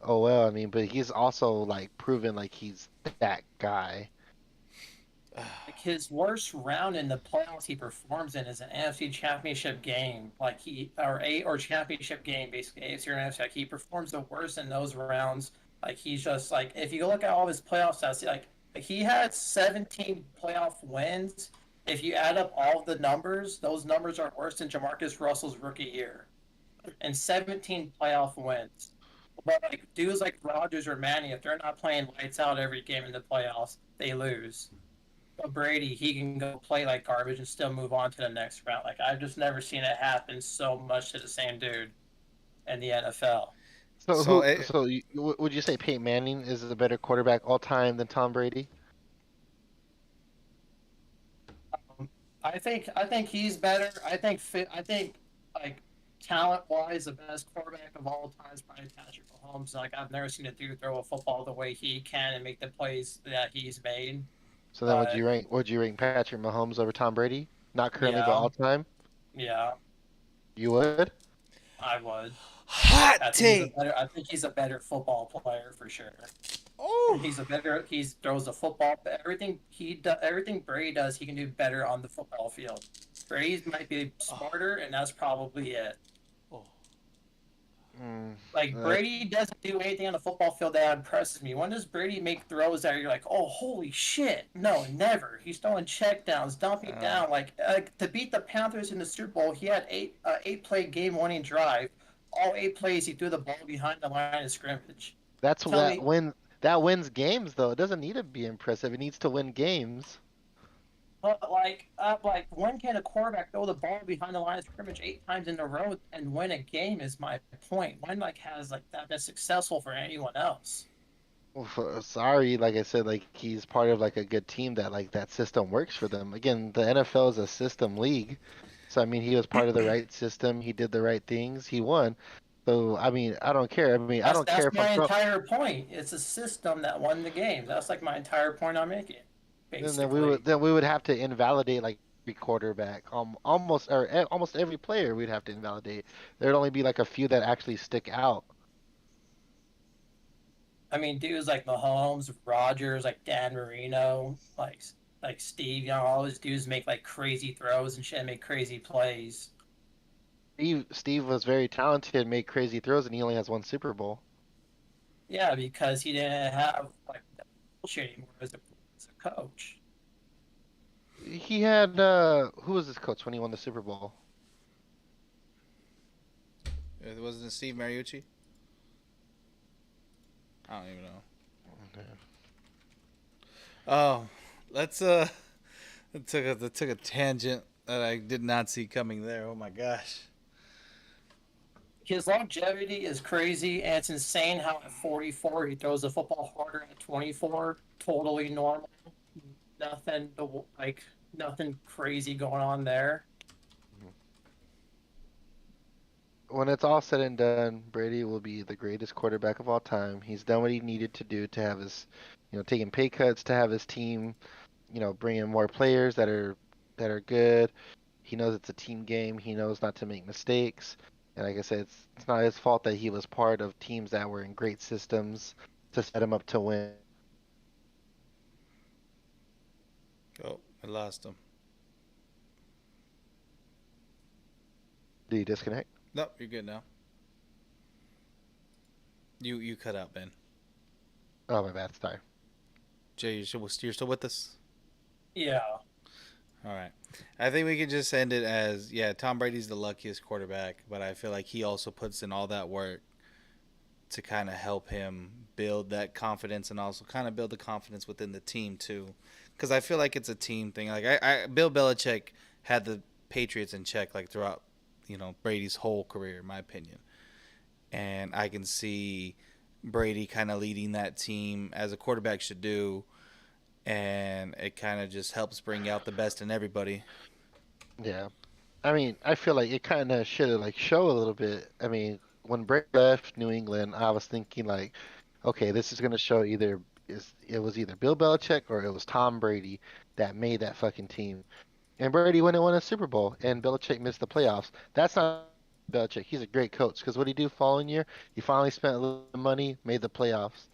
oh well. I mean, but he's also like proven like he's that guy. Like his worst round in the playoffs he performs in is an NFC Championship game, or championship game, basically AFC or NFC. Like he performs the worst in those rounds. Like he's just like, if you look at all of his playoff stats, like he had 17 playoff wins. If you add up all of the numbers, those numbers are worse than Jamarcus Russell's rookie year, and 17 playoff wins. But like dudes like Rodgers or Manning, if they're not playing lights out every game in the playoffs, they lose. But Brady, he can go play like garbage and still move on to the next round. Like, I've just never seen it happen so much to the same dude in the NFL. Would you say Peyton Manning is a better quarterback all time than Tom Brady? I think he's better. I think like talent wise, the best quarterback of all time is probably Patrick Mahomes. Like I've never seen a dude throw a football the way he can and make the plays that he's made. So then, would you rank Patrick Mahomes over Tom Brady? Not currently, but all time. Yeah. You would? I would. Hot take. I think he's a better football player for sure. Oh. He throws the football. Everything Brady does, he can do better on the football field. Brady might be smarter, and that's probably it. Brady doesn't do anything on the football field that impresses me. When does Brady make throws that you're like, oh, holy shit? No, never. He's throwing checkdowns, dumping down. To beat the Panthers in the Super Bowl, he had 8-play game-winning drive. All 8 plays, he threw the ball behind the line of scrimmage. That wins games, though. It doesn't need to be impressive. It needs to win games. But when can a quarterback throw the ball behind the line of scrimmage 8 times in a row and win a game? Is my point. When has that been successful for anyone else? Well, sorry, like I said, he's part of a good team that system works for them. Again, the NFL is a system league, so I mean he was part of the right system. He did the right things. He won. So I mean, I don't care. I mean, I don't care That's if I'm my throw. entire point. It's a system that won the game. That's like my entire point I'm making, Then we would basically. have to invalidate like every quarterback, almost every player we'd have to invalidate. There'd only be like a few that actually stick out. I mean, dudes like Mahomes, Rogers, like Dan Marino, like Steve, all those dudes make like crazy throws and shit, and make crazy plays. Steve was very talented, made crazy throws, and he only has one Super Bowl. Yeah, because he didn't have like that bullshit anymore as a coach. He had who was his coach when he won the Super Bowl? It wasn't Steve Mariucci. I don't even know. Oh, let's it took a tangent that I did not see coming there. Oh my gosh. His longevity is crazy, and it's insane how at 44 he throws the football harder at 24. Totally normal. Nothing like nothing crazy going on there. When it's all said and done, Brady will be the greatest quarterback of all time. He's done what he needed to do to have his, taking pay cuts to have his team, bring in more players that are good. He knows it's a team game. He knows not to make mistakes. And like I said, it's not his fault that he was part of teams that were in great systems to set him up to win. Oh, I lost him. Do you disconnect? Nope, you're good now. You cut out, Ben. Oh, my bad. Sorry. Jay, you're still with us? Yeah. All right. I think we can just end it as, yeah, Tom Brady's the luckiest quarterback, but I feel like he also puts in all that work to kind of help him build that confidence and also kind of build the confidence within the team too. Because I feel like it's a team thing. Like Bill Belichick had the Patriots in check like throughout, Brady's whole career, in my opinion. And I can see Brady kind of leading that team as a quarterback should do, and it kind of just helps bring out the best in everybody. Yeah. I mean, I feel like it kind of should have like show a little bit. I mean, when Brady left New England, I was thinking like, okay, this is gonna show it was either Bill Belichick or it was Tom Brady that made that fucking team. And Brady went and won a Super Bowl, and Belichick missed the playoffs. That's not Belichick. He's a great coach because what he do following year, he finally spent a little money, made the playoffs.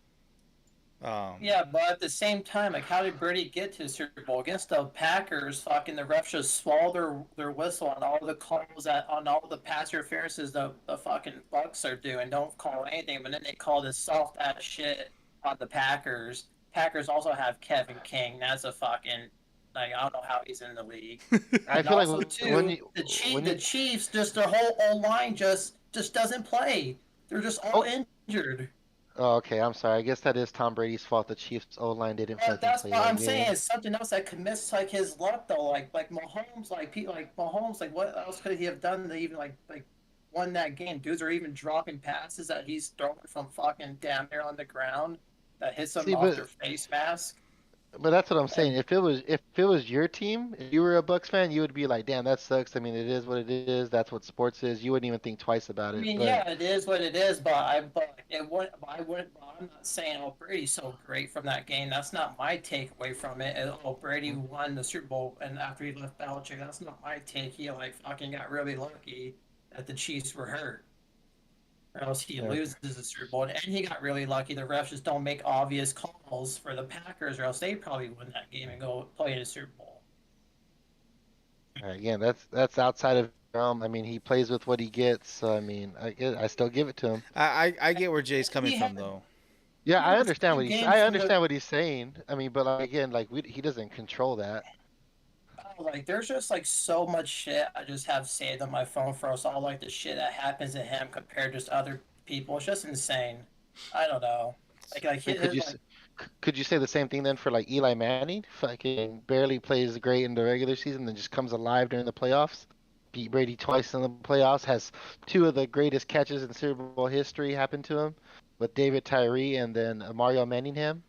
Um, Yeah, but at the same time, like, how did Brady get to the Super Bowl against the Packers? Fucking the refs just swallow their whistle on all the calls on all the pass interferences the fucking Bucks are doing. Don't call anything, but then they call this soft ass shit on the Packers. Packers also have Kevin King. That's a fucking like I don't know how he's in the league. I And feel like also when too, you the when you Chiefs just their whole line just doesn't play. They're just all oh injured. oh okay, I'm sorry. I guess that is Tom Brady's fault. The Chiefs O line didn't But fucking that's play what that I'm saying game. is something else that commits like his luck though. Like Mahomes, like Mahomes, like what else could he have done to even like won that game? Dudes are even dropping passes that he's throwing from fucking down there on the ground that hits them See, off their but face mask. that's what I'm saying. And If it was your team, if you were a Bucks fan, you would be like, damn, that sucks. I mean, it is what it is. That's what sports is. You wouldn't even think twice about I it. mean, But yeah, it is what it is. But it would I wouldn't. I'm not saying oh Brady's so great from that game. That's not my takeaway from it. Oh Brady won the Super Bowl and after he left Belichick, that's not my take. He like fucking got really lucky that the Chiefs were hurt. Or else he yeah. loses the Super Bowl. And he got really lucky. The refs just don't make obvious calls for the Packers, or else they probably win that game and go play in the Super Bowl. Again, that's outside of realm. I mean, he plays with what he gets. So, I mean, I still give it to him. I get where Jay's coming He had from though. Yeah, he I had understand two what he's. games I from the understand what he's saying. I mean, but like, again, like he doesn't control that. like. There's just like so much shit I just have saved on my phone for us all. Like the shit that happens to him compared to just other people. It's just insane. I don't know. Like I mean, his like could you say the same thing then for like Eli Manning? Fucking barely plays great in the regular season, then just comes alive during the playoffs. Beat Brady twice in the playoffs. Has two of the greatest catches in Super Bowl history happen to him, with David Tyree and then Mario Manningham.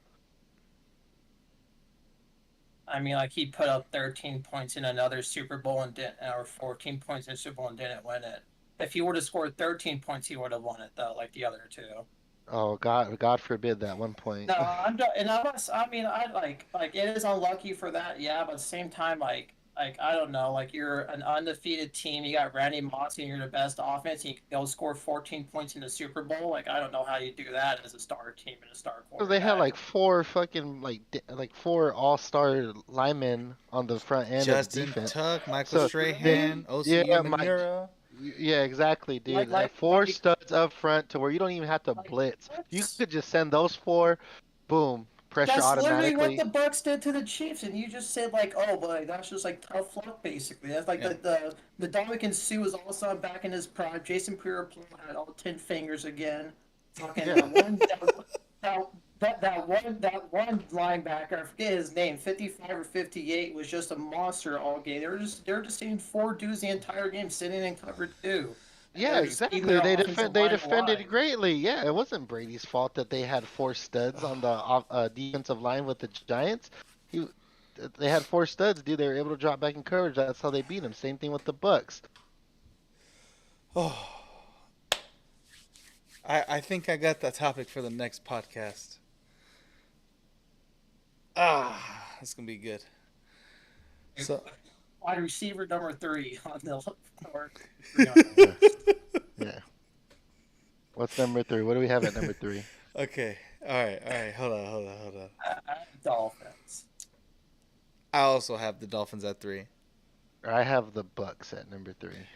I mean like he put up 13 points in another Super Bowl and didn't or 14 points in Super Bowl and didn't win it. If he would have scored 13 points, he would have won it though, like the other two. Oh God forbid that one point. No, I'm done, and I mean, I like it is unlucky for that, yeah. But at the same time, like I don't know, like you're an undefeated team. You got Randy Moss, and you're the best offense. And you can go score 14 points in the Super Bowl. Like I don't know how you do that as a star team and a star So they had quarterback. like four fucking like four all-star linemen on the front end of the Justin defense. Tuck, Michael So Strahan, yeah, OCU Mike. Manura. Yeah, exactly, dude. Like They have like four like studs up front to where you don't even have to like blitz. You what? could just send those four, boom, pressure That's literally what automatically. the Bucks did to the Chiefs, and you just said like, oh, but like, that's just like tough luck, basically. That's like Yeah. the Dominican Sue was also back in his prime. Jason Pierre-Paul had all 10 fingers again. Fucking Yeah, that one linebacker, I forget his name, 55 or 58, was just a monster all game. They're just seeing four dudes the entire game sitting in cover two, and yeah, they're just keeping exactly. their offensive They line defended alive. greatly. Yeah, it wasn't Brady's fault that they had four studs on the defensive line with the Giants. He, they had four studs, dude. They were able to drop back in coverage. That's how they beat him. Same thing with the Bucks. Oh, I think I got that topic for the next podcast. That's gonna be good. So Wide receiver number 3 on the or Yeah, yeah. What's number three? What do we have at number three? okay, all right. Hold on. Dolphins. I also have the Dolphins at 3. I have the Bucks at number three.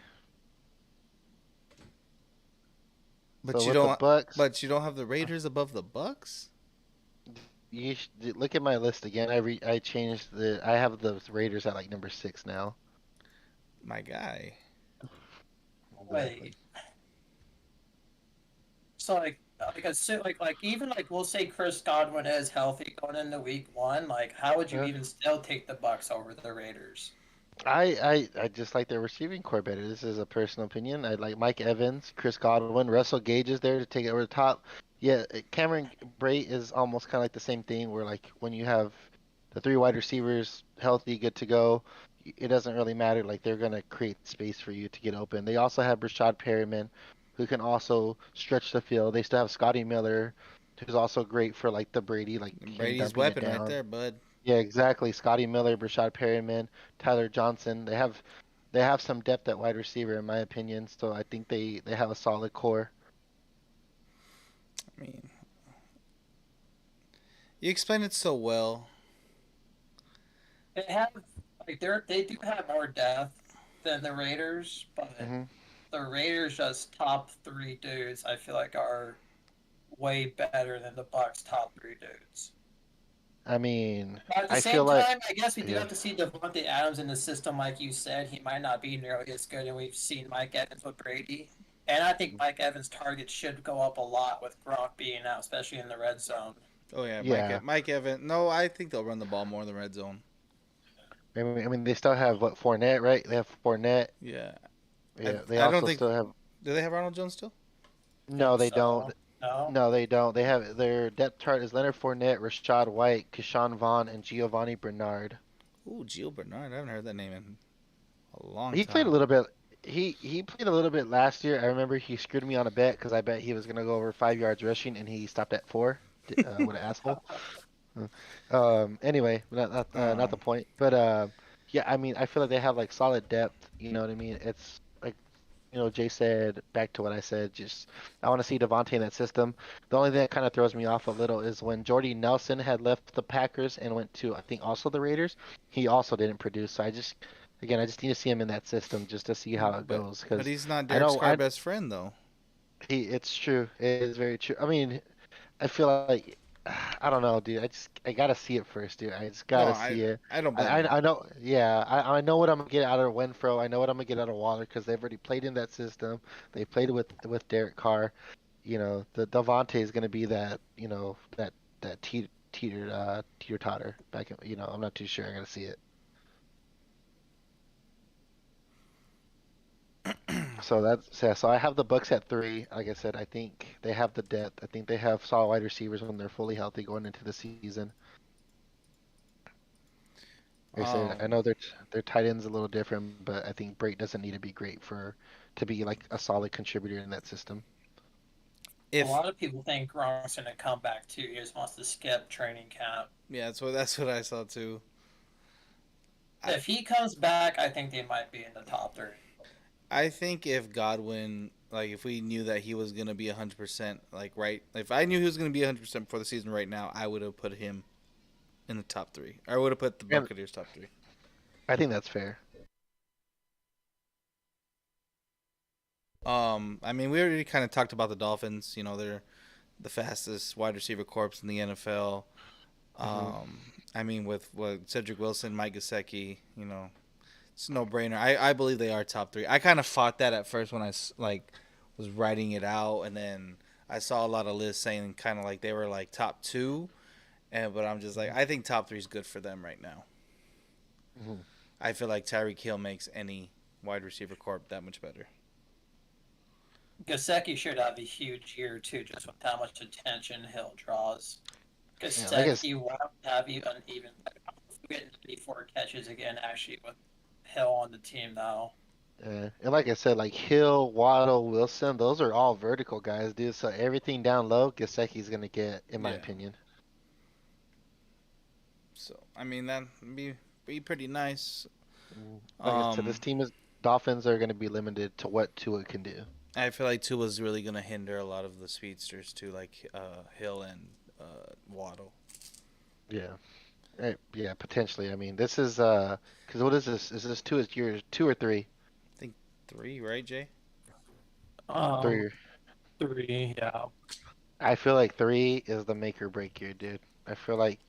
But So you with the don't. Bucks, But you don't have the Raiders above the Bucks. look at my list again. I changed the. I have the Raiders at like number six now. My guy. Exactly. Wait. So like even like we'll say Chris Godwin is healthy going into week 1. Like how would you Yeah. even still take the Bucks over the Raiders? I just like their receiving core better. This is a personal opinion. I like Mike Evans, Chris Godwin, Russell Gage is there to take it over the top. Yeah, Cameron Brate is almost kind of like the same thing where like when you have the three wide receivers healthy, good to go, it doesn't really matter. Like they're gonna create space for you to get open. They also have Rashad Perriman, who can also stretch the field. They still have Scotty Miller, who's also great for like the Brady, like him Brady's dumping it weapon right down. there, bud. Yeah, exactly. Scotty Miller, Brashad Perriman, Tyler Johnson. They have some depth at wide receiver in my opinion. So I think they have a solid core. I mean, you explained it so well. They have they do have more depth than the Raiders, but Hmm. the Raiders just top 3 dudes I feel like are way better than the Bucks top 3 dudes. I mean, But at the I feel same like time, I guess we do yeah. have to see Devontae Adams in the system, like you said. He might not be nearly as good, and we've seen Mike Evans with Brady. And I think Mike Evans' targets should go up a lot with Gronk being out, especially in the red zone. Oh yeah, Yeah. Mike Evans. No, I think they'll run the ball more in the red zone. I mean they still have what Fournette, right? They have Fournette. Yeah, Yeah. They I don't also think. still have. Do they have Ronald Jones still? I No, think they don't. so. No? No, they don't. They have their depth chart is Leonard Fournette, Rashad White, Keyshawn Vaughn, and Giovanni Bernard. Ooh, Gio Bernard. I haven't heard that name in a long He played a time. little bit. He played a little bit last year. I remember he screwed me on a bet because I bet he was gonna go over 5 yards rushing and he stopped at four. What an asshole. Anyway, not the Um, point. But yeah, I mean, I feel like they have like solid depth. You know what I mean? It's like Jay said. Back to what I said. Just I want to see Devontae in that system. The only thing that kind of throws me off a little is when Jordy Nelson had left the Packers and went to I think also the Raiders. He also didn't produce. So I just need to see him in that system just to see how it but goes. but Because he's not I Derek's know car best friend though. it's true. It is very true. I mean, I feel like I don't know, dude. I gotta see it first, dude. I just No, gotta see it. I don't blame him. I know. Yeah, I know what I'm gonna get out of Renfro. I know what I'm gonna get out of Waller because they've already played in that system. They played with Derek Carr. The Devontae is gonna be that. That teeter totter back. I'm not too sure. I gotta see it. So that's yeah. So I have the Bucks at three. Like I said, I think they have the depth. I think they have solid wide receivers when they're fully healthy going into the season. Like I said, I Um, know their tight end's a little different, but I think Brate doesn't need to be great for to be like a solid contributor in that system. A lot of people think Gronk's going to come back too. He just wants to skip training camp. Yeah, that's what I saw too. If he comes back, I think they might be in the top 3. I think if Godwin, like, if we knew that he was gonna be 100%, like, right, if I knew he was gonna be 100% for the season right now, I would have put him in the top 3. I would have put the Buccaneers top 3. I think that's fair. I mean, we already kind of talked about the Dolphins. You know, they're the fastest wide receiver corps in the NFL. I mean, with Cedric Wilson, Mike Gesicki, you know, it's a no-brainer. I believe they are top 3. I kind of fought that at first when I was writing it out, and then I saw a lot of lists saying kind of like they were like top 2, but I'm just like, I think top 3 is good for them right now. I feel like Tyreek Hill makes any wide receiver corps that much better. Gesicki should have a huge year too, just with how much attention Hill draws. Gesicki won't have even 94 catches again, actually, with Hill on the team now. And like I said, like Hill, Waddle, Wilson, those are all vertical guys, dude. So everything down low, Gesicki's gonna get, in my opinion. So I mean, that'd be pretty nice. Like I said, this team Dolphins are gonna be limited to what Tua can do. I feel like Tua's really gonna hinder a lot of the speedsters too, like Hill and Waddle. Yeah. Yeah, potentially. I mean, this is because what is this? Is this year 2 or 3? I think 3, right, Jay? 3. 3, yeah. I feel like 3 is the make or break year, dude. I feel like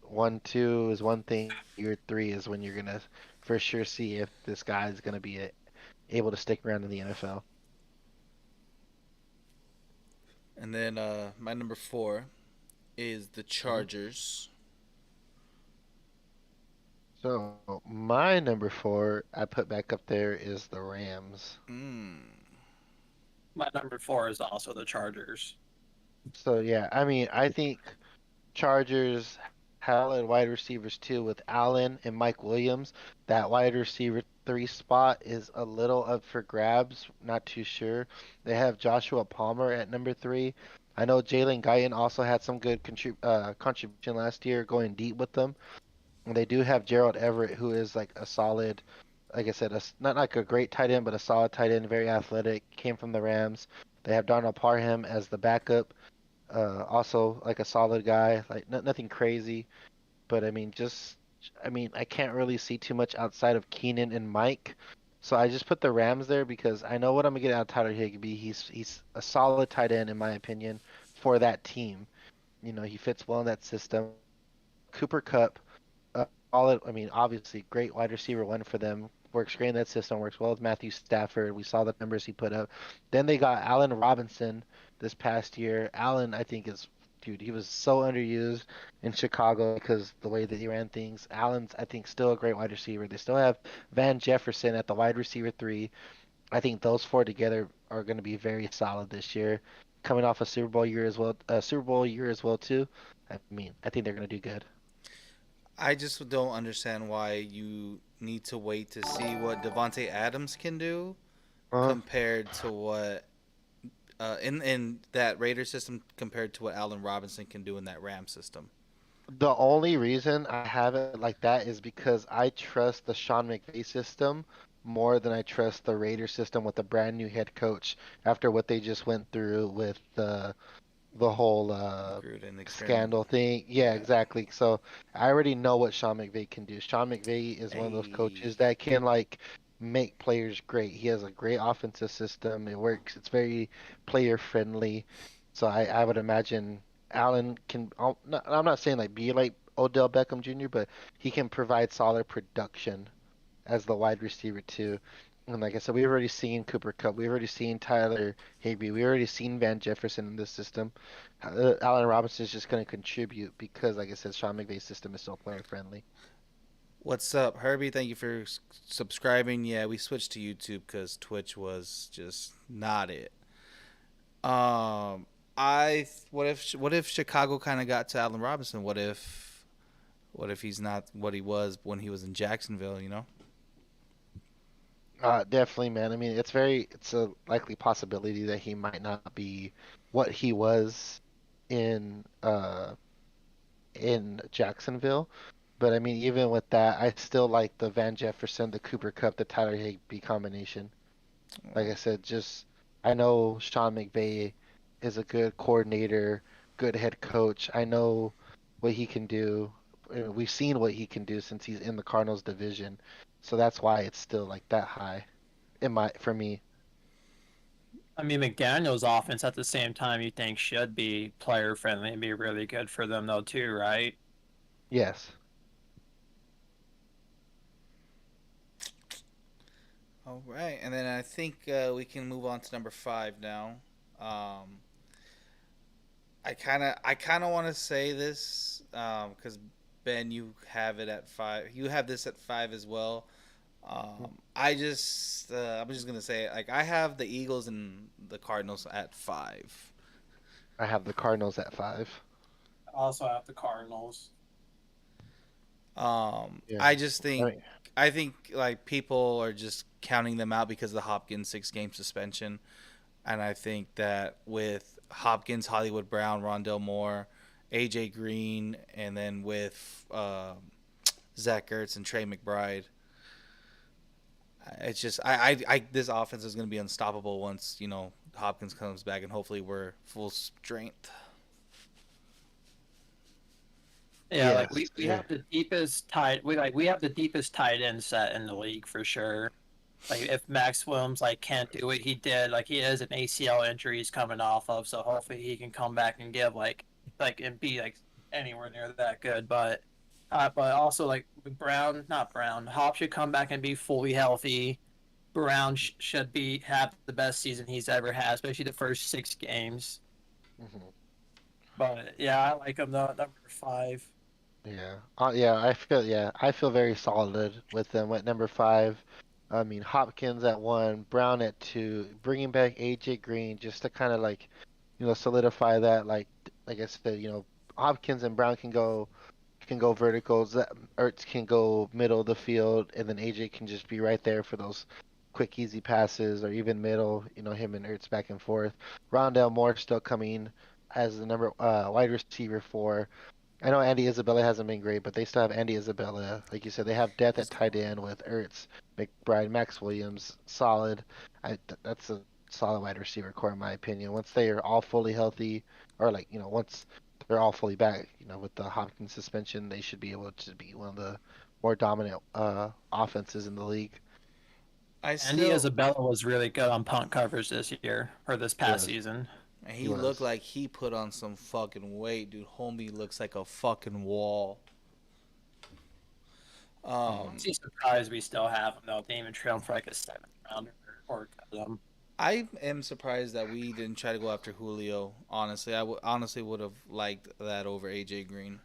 1, 2 is one thing. Year 3 is when you're gonna for sure see if this guy is gonna be able to stick around in the NFL. And then my number 4 is the Chargers. So my number 4 I put back up there is the Rams. My number 4 is also the Chargers. So yeah, I mean, I think Chargers have wide receivers too with Allen and Mike Williams. That wide receiver 3 spot is a little up for grabs. Not too sure. They have Joshua Palmer at number 3. I know Jalen Guyton also had some good contribution last year, going deep with them. And they do have Gerald Everett, who is like a solid, like I said, not like a great tight end, but a solid tight end, very athletic. Came from the Rams. They have Darnell Parham as the backup. Also like a solid guy, like nothing crazy, but I mean, I can't really see too much outside of Keenan and Mike, so I just put the Rams there because I know what I'm gonna get out of Tyler Higbee. He's a solid tight end in my opinion for that team. He fits well in that system. Cooper Kupp, solid. I mean, obviously great wide receiver 1 for them. Works great in that system. Works well with Matthew Stafford. We saw the numbers he put up. Then they got Allen Robinson this past year. Allen, I think, he was so underused in Chicago because the way that he ran things. Allen's, I think, still a great wide receiver. They still have Van Jefferson at the wide receiver 3. I think those 4 together are going to be very solid this year. Coming off a Super Bowl year as well too. I mean, I think they're going to do good. I just don't understand why you need to wait to see what Devontae Adams can do compared to what in that Raider system compared to what Allen Robinson can do in that Ram system. The only reason I have it like that is because I trust the Sean McVay system more than I trust the Raider system with a brand new head coach after what they just went through with the whole scandal thing. Yeah, exactly. So I already know what Sean McVay can do. Sean McVay is one of those coaches that can make players great. He has a great offensive system. It works. It's very player friendly. So I would imagine Allen can. I'm not saying be like Odell Beckham Jr., but he can provide solid production as the wide receiver too. And like I said, we've already seen Cooper Kupp. We've already seen Tyler Higbee. We've already seen Van Jefferson in this system. Allen Robinson is just going to contribute because, like I said, Sean McVay's system is so player friendly. What's up, Herbie? Thank you for subscribing. Yeah, we switched to YouTube because Twitch was just not it. What if Chicago kind of got to Allen Robinson? What if he's not what he was when he was in Jacksonville? Definitely, man. I mean, it's a likely possibility that he might not be what he was in Jacksonville. But I mean, even with that, I still like the Van Jefferson, the Cooper Cup, the Tyler Higbee combination. Like I said, just I know Sean McVay is a good coordinator, good head coach. I know what he can do. We've seen what he can do since he's in the Cardinals division. So that's why it's still like that high in my for me. I mean, McDaniel's offense at the same time you think should be player friendly and be really good for them though too, right? Yes. All right, and then I think we can move on to number 5 now. Um, I kind of want to say this because Ben, you have it at 5. You have this at 5 as well. I'm just gonna say it. Like I have the Eagles and the Cardinals at 5. I have the Cardinals at 5. I also have the Cardinals. Yeah. I just I think mean, I think like people are just counting them out because of the Hopkins 6-game suspension, and I think that with Hopkins, Hollywood Brown, Rondell Moore, AJ Green, and then with Zach Ertz and Trey McBride, it's just this offense is going to be unstoppable once Hopkins comes back and hopefully we're full strength. Yeah, like yes. we Yeah. have the deepest tight we have the deepest tight end set in the league for sure. Like if Max Williams can't do what he did, like he has an ACL injury he's coming off of, so hopefully he can come back and give and be anywhere near that good. But also not Brown, Hop should come back and be fully healthy. Brown should be have the best season he's ever had, especially the first 6 games. hmm But yeah, I like him though, at number 5. Yeah. Yeah, I feel very solid with them at number 5. I mean, Hopkins at 1, Brown at 2, bringing back AJ Green just to kind of solidify that. Like I said, Hopkins and Brown can go verticals. That Ertz can go middle of the field, and then AJ can just be right there for those quick, easy passes, or even middle. Him and Ertz back and forth. Rondell Moore still coming as the number wide receiver 4. I know Andy Isabella hasn't been great, but they still have Andy Isabella. Like you said, they have depth at tight end with Ertz, McBride, Max Williams, solid. That's a solid wide receiver core in my opinion. Once they are all fully healthy, or once they're all fully back, with the Hopkins suspension, they should be able to be one of the more dominant offenses in the league. I Andy still Isabella was really good on punt coverage this year or this He past was, season. he He looked was. like he put on some fucking weight, dude. Homie looks like a fucking wall. hmm I'm surprised we still have him though. They even trail him for a 7th rounder or cut him. I am surprised that we didn't try to go after Julio. Honestly, honestly would have liked that over AJ Green.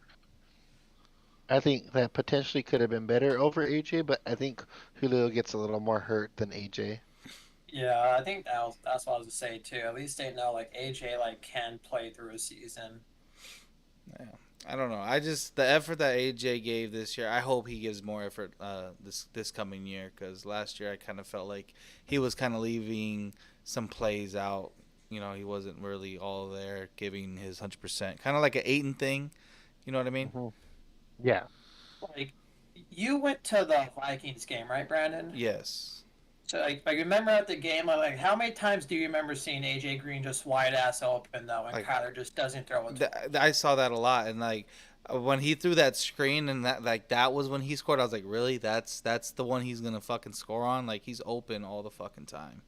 I think that potentially could have been better over AJ, but I think Julio gets a little more hurt than AJ. Yeah, I think that's what I was gonna say too. At least they know AJ can play through a season. Yeah, I don't know. I just the effort that AJ gave this year. I hope he gives more effort this coming year because last year I kind of felt like he was kind of leaving some plays out. He wasn't really all there, giving his 100%. Kind of like an Aiton thing. You know what I mean? hmm Yeah. Like you went to the Vikings game, right, Brandon? Yes. So remember at the game, how many times do you remember seeing AJ Green just wide ass open though, and Like Kyler just doesn't throw it to him? I saw that a lot, and when he threw that screen and that was when he scored. I was like, really? That's the one he's gonna fucking score on? Like he's open all the fucking time.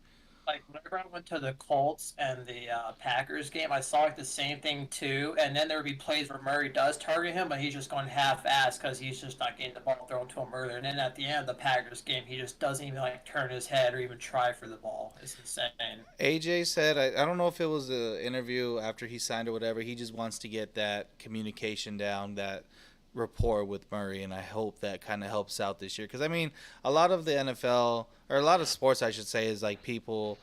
Whenever I went to the Colts and the Packers game, I saw the same thing too. And then there would be plays where Murray does target him, but he's just going half-ass because he's just not getting the ball thrown to him earlier. And then at the end of the Packers game, he just doesn't even turn his head or even try for the ball. It's insane. AJ said, I don't know if it was an interview after he signed or whatever. He just wants to get that communication down, that rapport with Murray, and I hope that kind of helps out this year. Because I mean, a lot of the NFL or a lot of sports, I should say, is like people,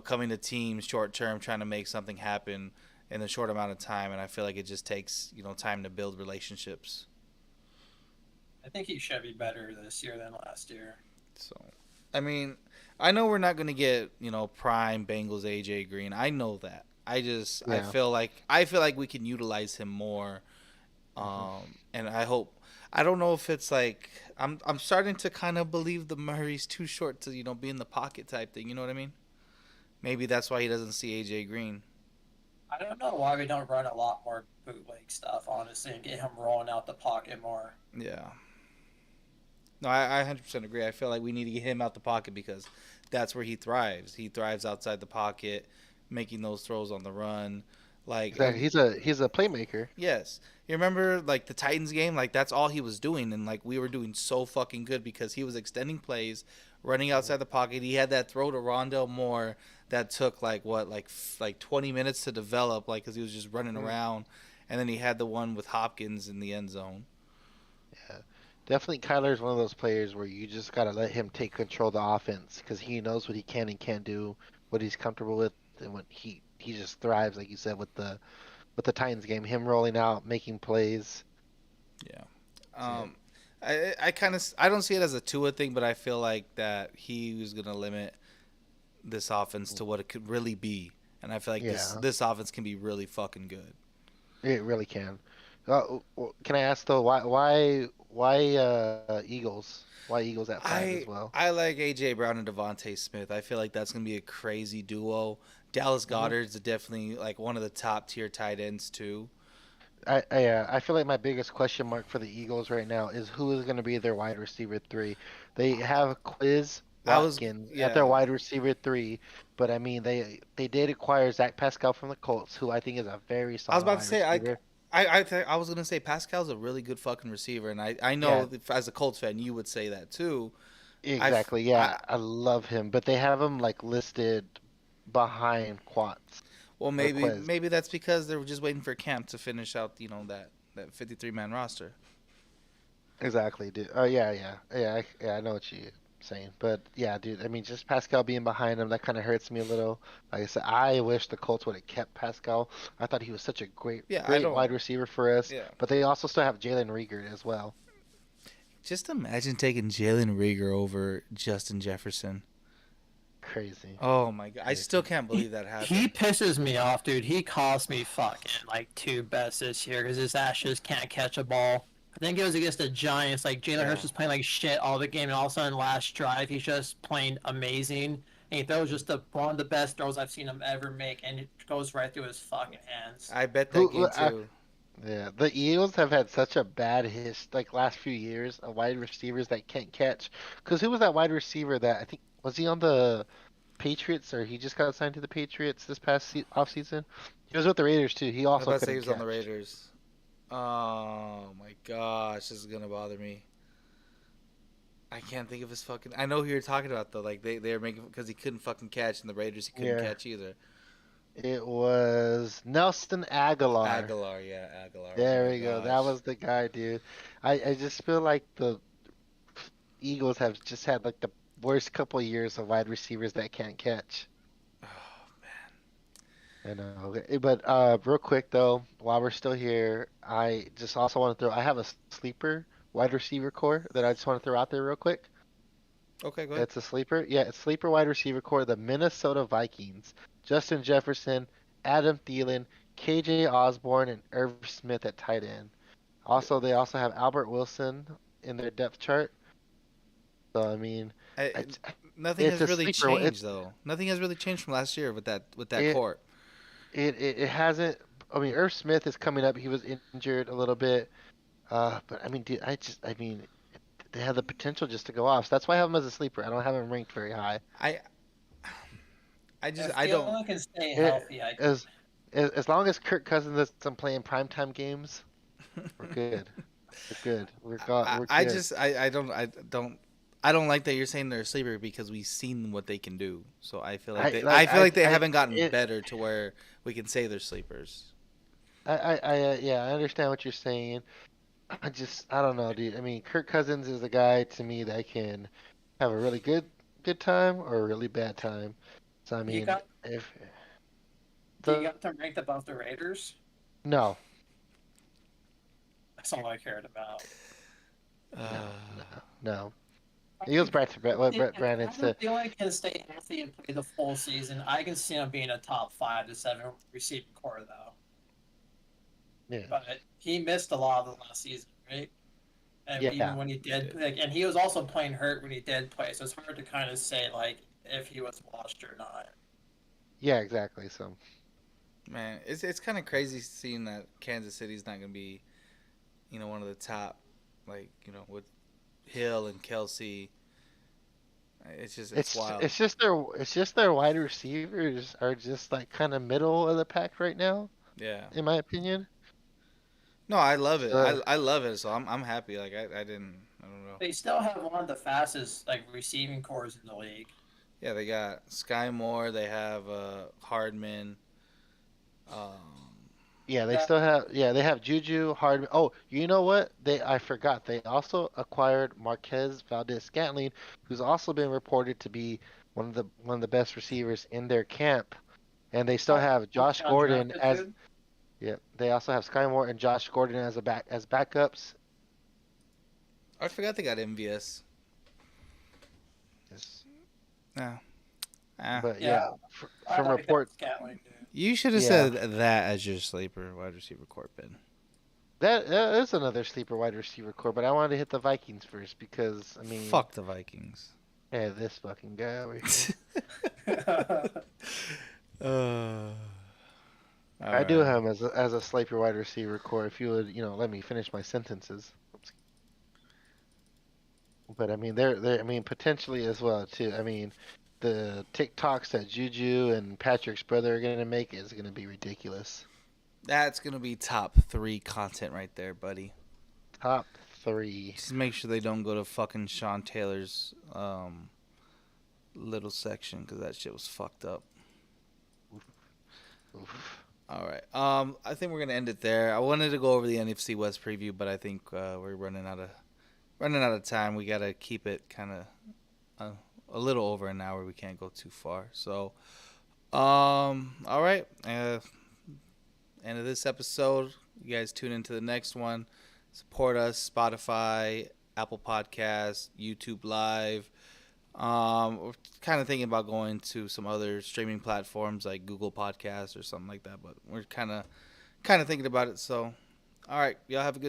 coming to teams short term, trying to make something happen in a short amount of time, and I feel like it just takes time to build relationships. I think he should be better this year than last year. So, I mean, I know we're not gonna get prime Bengals AJ Green. I know that. I Yeah. feel like we can utilize him more. Hmm. And I hope. I don't know if it's like I'm starting to kind of believe the Murray's too short to be in the pocket type thing. You know what I mean? Maybe that's why he doesn't see AJ Green. I don't know why we don't run a lot more bootleg stuff, honestly, and get him rolling out the pocket more. Yeah. No, I 100% agree. I feel like we need to get him out the pocket because that's where he thrives. He thrives outside the pocket, making those throws on the run. Like, Exactly. He's a playmaker. yes, you remember like the Titans game? Like that's all he was doing, and like we were doing so fucking good because he was extending plays, running outside the pocket. He had that throw to Rondell Moore that took like what, like 20 minutes to develop, like because he was just running Mhm. around, and then he had the one with Hopkins in the end zone. Yeah. Definitely, Kyler's one of those players where you just gotta let him take control of the offense because he knows what he can and can't do, what he's comfortable with, and what he just thrives, like you said, with the Titans game, him rolling out, making plays. Yeah. So, I don't see it as a Tua thing, but I feel like that he was gonna limit this offense to what it could really be, and I feel like this yeah, this offense can be really fucking good. it really can. Can I ask though, why Eagles? Why Eagles at 5 as I well? I like AJ Brown and Devontae Smith. I feel like that's gonna be a crazy duo. Dallas Hmm. Goddard's definitely like one of the top tier tight ends too. I feel like my biggest question mark for the Eagles right now is who is going to be their wide receiver three. They have Quiz I was Watkins at their yeah. wide receiver three, but I mean they did acquire Zach Pascal from the Colts, who I think is a very I was solid about to wide say receiver. I was gonna say Pascal's a really good fucking receiver, and I Yeah, know as a Colts fan you would say that too. exactly. I Yeah, I love him, but they have him like listed behind Quants Well, or maybe Quez. maybe that's because they were just waiting for camp to finish out, that 53-man roster. Exactly, dude. Oh yeah. I know what you're saying, but yeah, dude. I mean, just Pascal being behind him, that kind of hurts me a little. Like I said, I wish the Colts would have kept Pascal. I thought he was such a great, Yeah, I great don't. wide receiver for us. Yeah, But they also still have Jalen Rieger as well. just imagine taking Jalen Rieger over Justin Jefferson. Crazy, Oh my god, I still crazy. can't He, believe that he happened. pisses me off, dude. He cost me fucking like 2 bets this year because his ass just can't catch a ball. I think it was against the Giants. Like Jalen Yeah, Hurts was playing like shit all the game, and all of a sudden last drive he's just playing amazing. And he throws just one of the best throws I've seen him ever make, and it goes right through his fucking hands. I bet that Who? game too. Yeah, the Eagles have had such a bad like last few years of wide receivers that can't catch. Because who was that wide receiver that I think was he on the Patriots or he just got signed to the Patriots this past off season? He was with the Raiders too. He I was also about to say he couldn't was on the catch. Raiders. Oh my gosh, this is gonna bother me. I can't think of his fucking. I know who you're talking about though. Like they were making because he couldn't fucking catch, and the Raiders he couldn't Yeah, catch either. it was Nelson Aguilar. Aguilar, yeah, Aguilar. Oh There my we go. That gosh. was the guy, dude. I just feel like the Eagles have just had like the worst couple years of wide receivers that can't catch. Oh man. I know. Okay, but real quick though, while we're still here, I just also want to throw. I have a sleeper wide receiver core that I just want to throw out there real quick. Okay, go ahead. It's a sleeper. Yeah, it's sleeper wide receiver core. The Minnesota Vikings. Justin Jefferson, Adam Thielen, KJ Osborne, and Irv Smith at tight end. Also, they also have Albert Wilson in their depth chart. So I mean, I, it's nothing it's has a really sleeper. changed though. Nothing has really changed from last year with that It court. it hasn't. I mean, Irv Smith is coming up. He was injured a little bit. But I mean, dude, I mean, they have the potential just to go off. So that's why I have him as a sleeper. I don't have him ranked very high. I I just If I don't. Thielen can stay It, healthy, I can. as long as Kirk Cousins isn't playing primetime games, we're good. We're good. We're I good. just I don't like that you're saying they're a sleeper because we've seen what they can do. So I feel like they haven't gotten It, better to where we can say they're sleepers. yeah, I understand what you're saying. I don't know, dude. I mean, Kirk Cousins is a guy to me that can have a really good time or a really bad time. So I You mean, got if do you the got them ranked above the Raiders? no, That's all I cared about. no, Uh, no, no. He goes back to what Brandon I said. don't feel like he can stay healthy and play the full season. I can see him being a top 5 to 7 receiving core though. Yeah. But he missed a lot of the last season, right? And Yeah. even when he did, like, and he was also playing hurt when he did play, so it's hard to kind of say like if he was washed or not. Yeah, exactly. So, Man, it's kind of crazy seeing that Kansas City's not gonna be, one of the top, like with Hill and Kelsey. It's wild. it's just their wide receivers are just like kind of middle of the pack right now, Yeah. in my opinion. No, I love it. So, I love it. So I'm happy. Like I don't know. They still have one of the fastest like receiving cores in the league. Yeah, they got Sky Moore. They have Hardman. yeah, they have Juju, Hardman. Oh, you know what? I forgot. They also acquired Marquez Valdez-Scantling, who's also been reported to be one of the best receivers in their camp. And they still have Josh Gordon as Dude. yeah. They also have Sky Moore and Josh Gordon as backups. I forgot they got MVS. Yes. Yeah. But Yeah. from reports, Scantling, dude. You should have Yeah. said that as your sleeper wide receiver core, Ben. that is another sleeper wide receiver core. But I wanted to hit the Vikings first because I mean, Fuck the Vikings. yeah, this fucking guy over here. I do have him as a sleeper wide receiver core. If you would, let me finish my sentences. But I mean, I mean, potentially as well too. I mean, the TikToks that Juju and Patrick's brother are gonna make is gonna be ridiculous. That's gonna be top 3 content right there, buddy. Top 3. Just make sure they don't go to fucking Sean Taylor's little section because that shit was fucked up. Oof. All right. I think we're gonna end it there. I wanted to go over the NFC West preview, but I think we're running out of time. We gotta keep it kind of a little over an hour. We can't go too far. So, all right. End of this episode. You guys tune into the next one. Support us. Spotify, Apple Podcasts, YouTube Live. We're kind of thinking about going to some other streaming platforms like Google Podcasts or something like that, but we're kind of thinking about it. So, all right, y'all have a good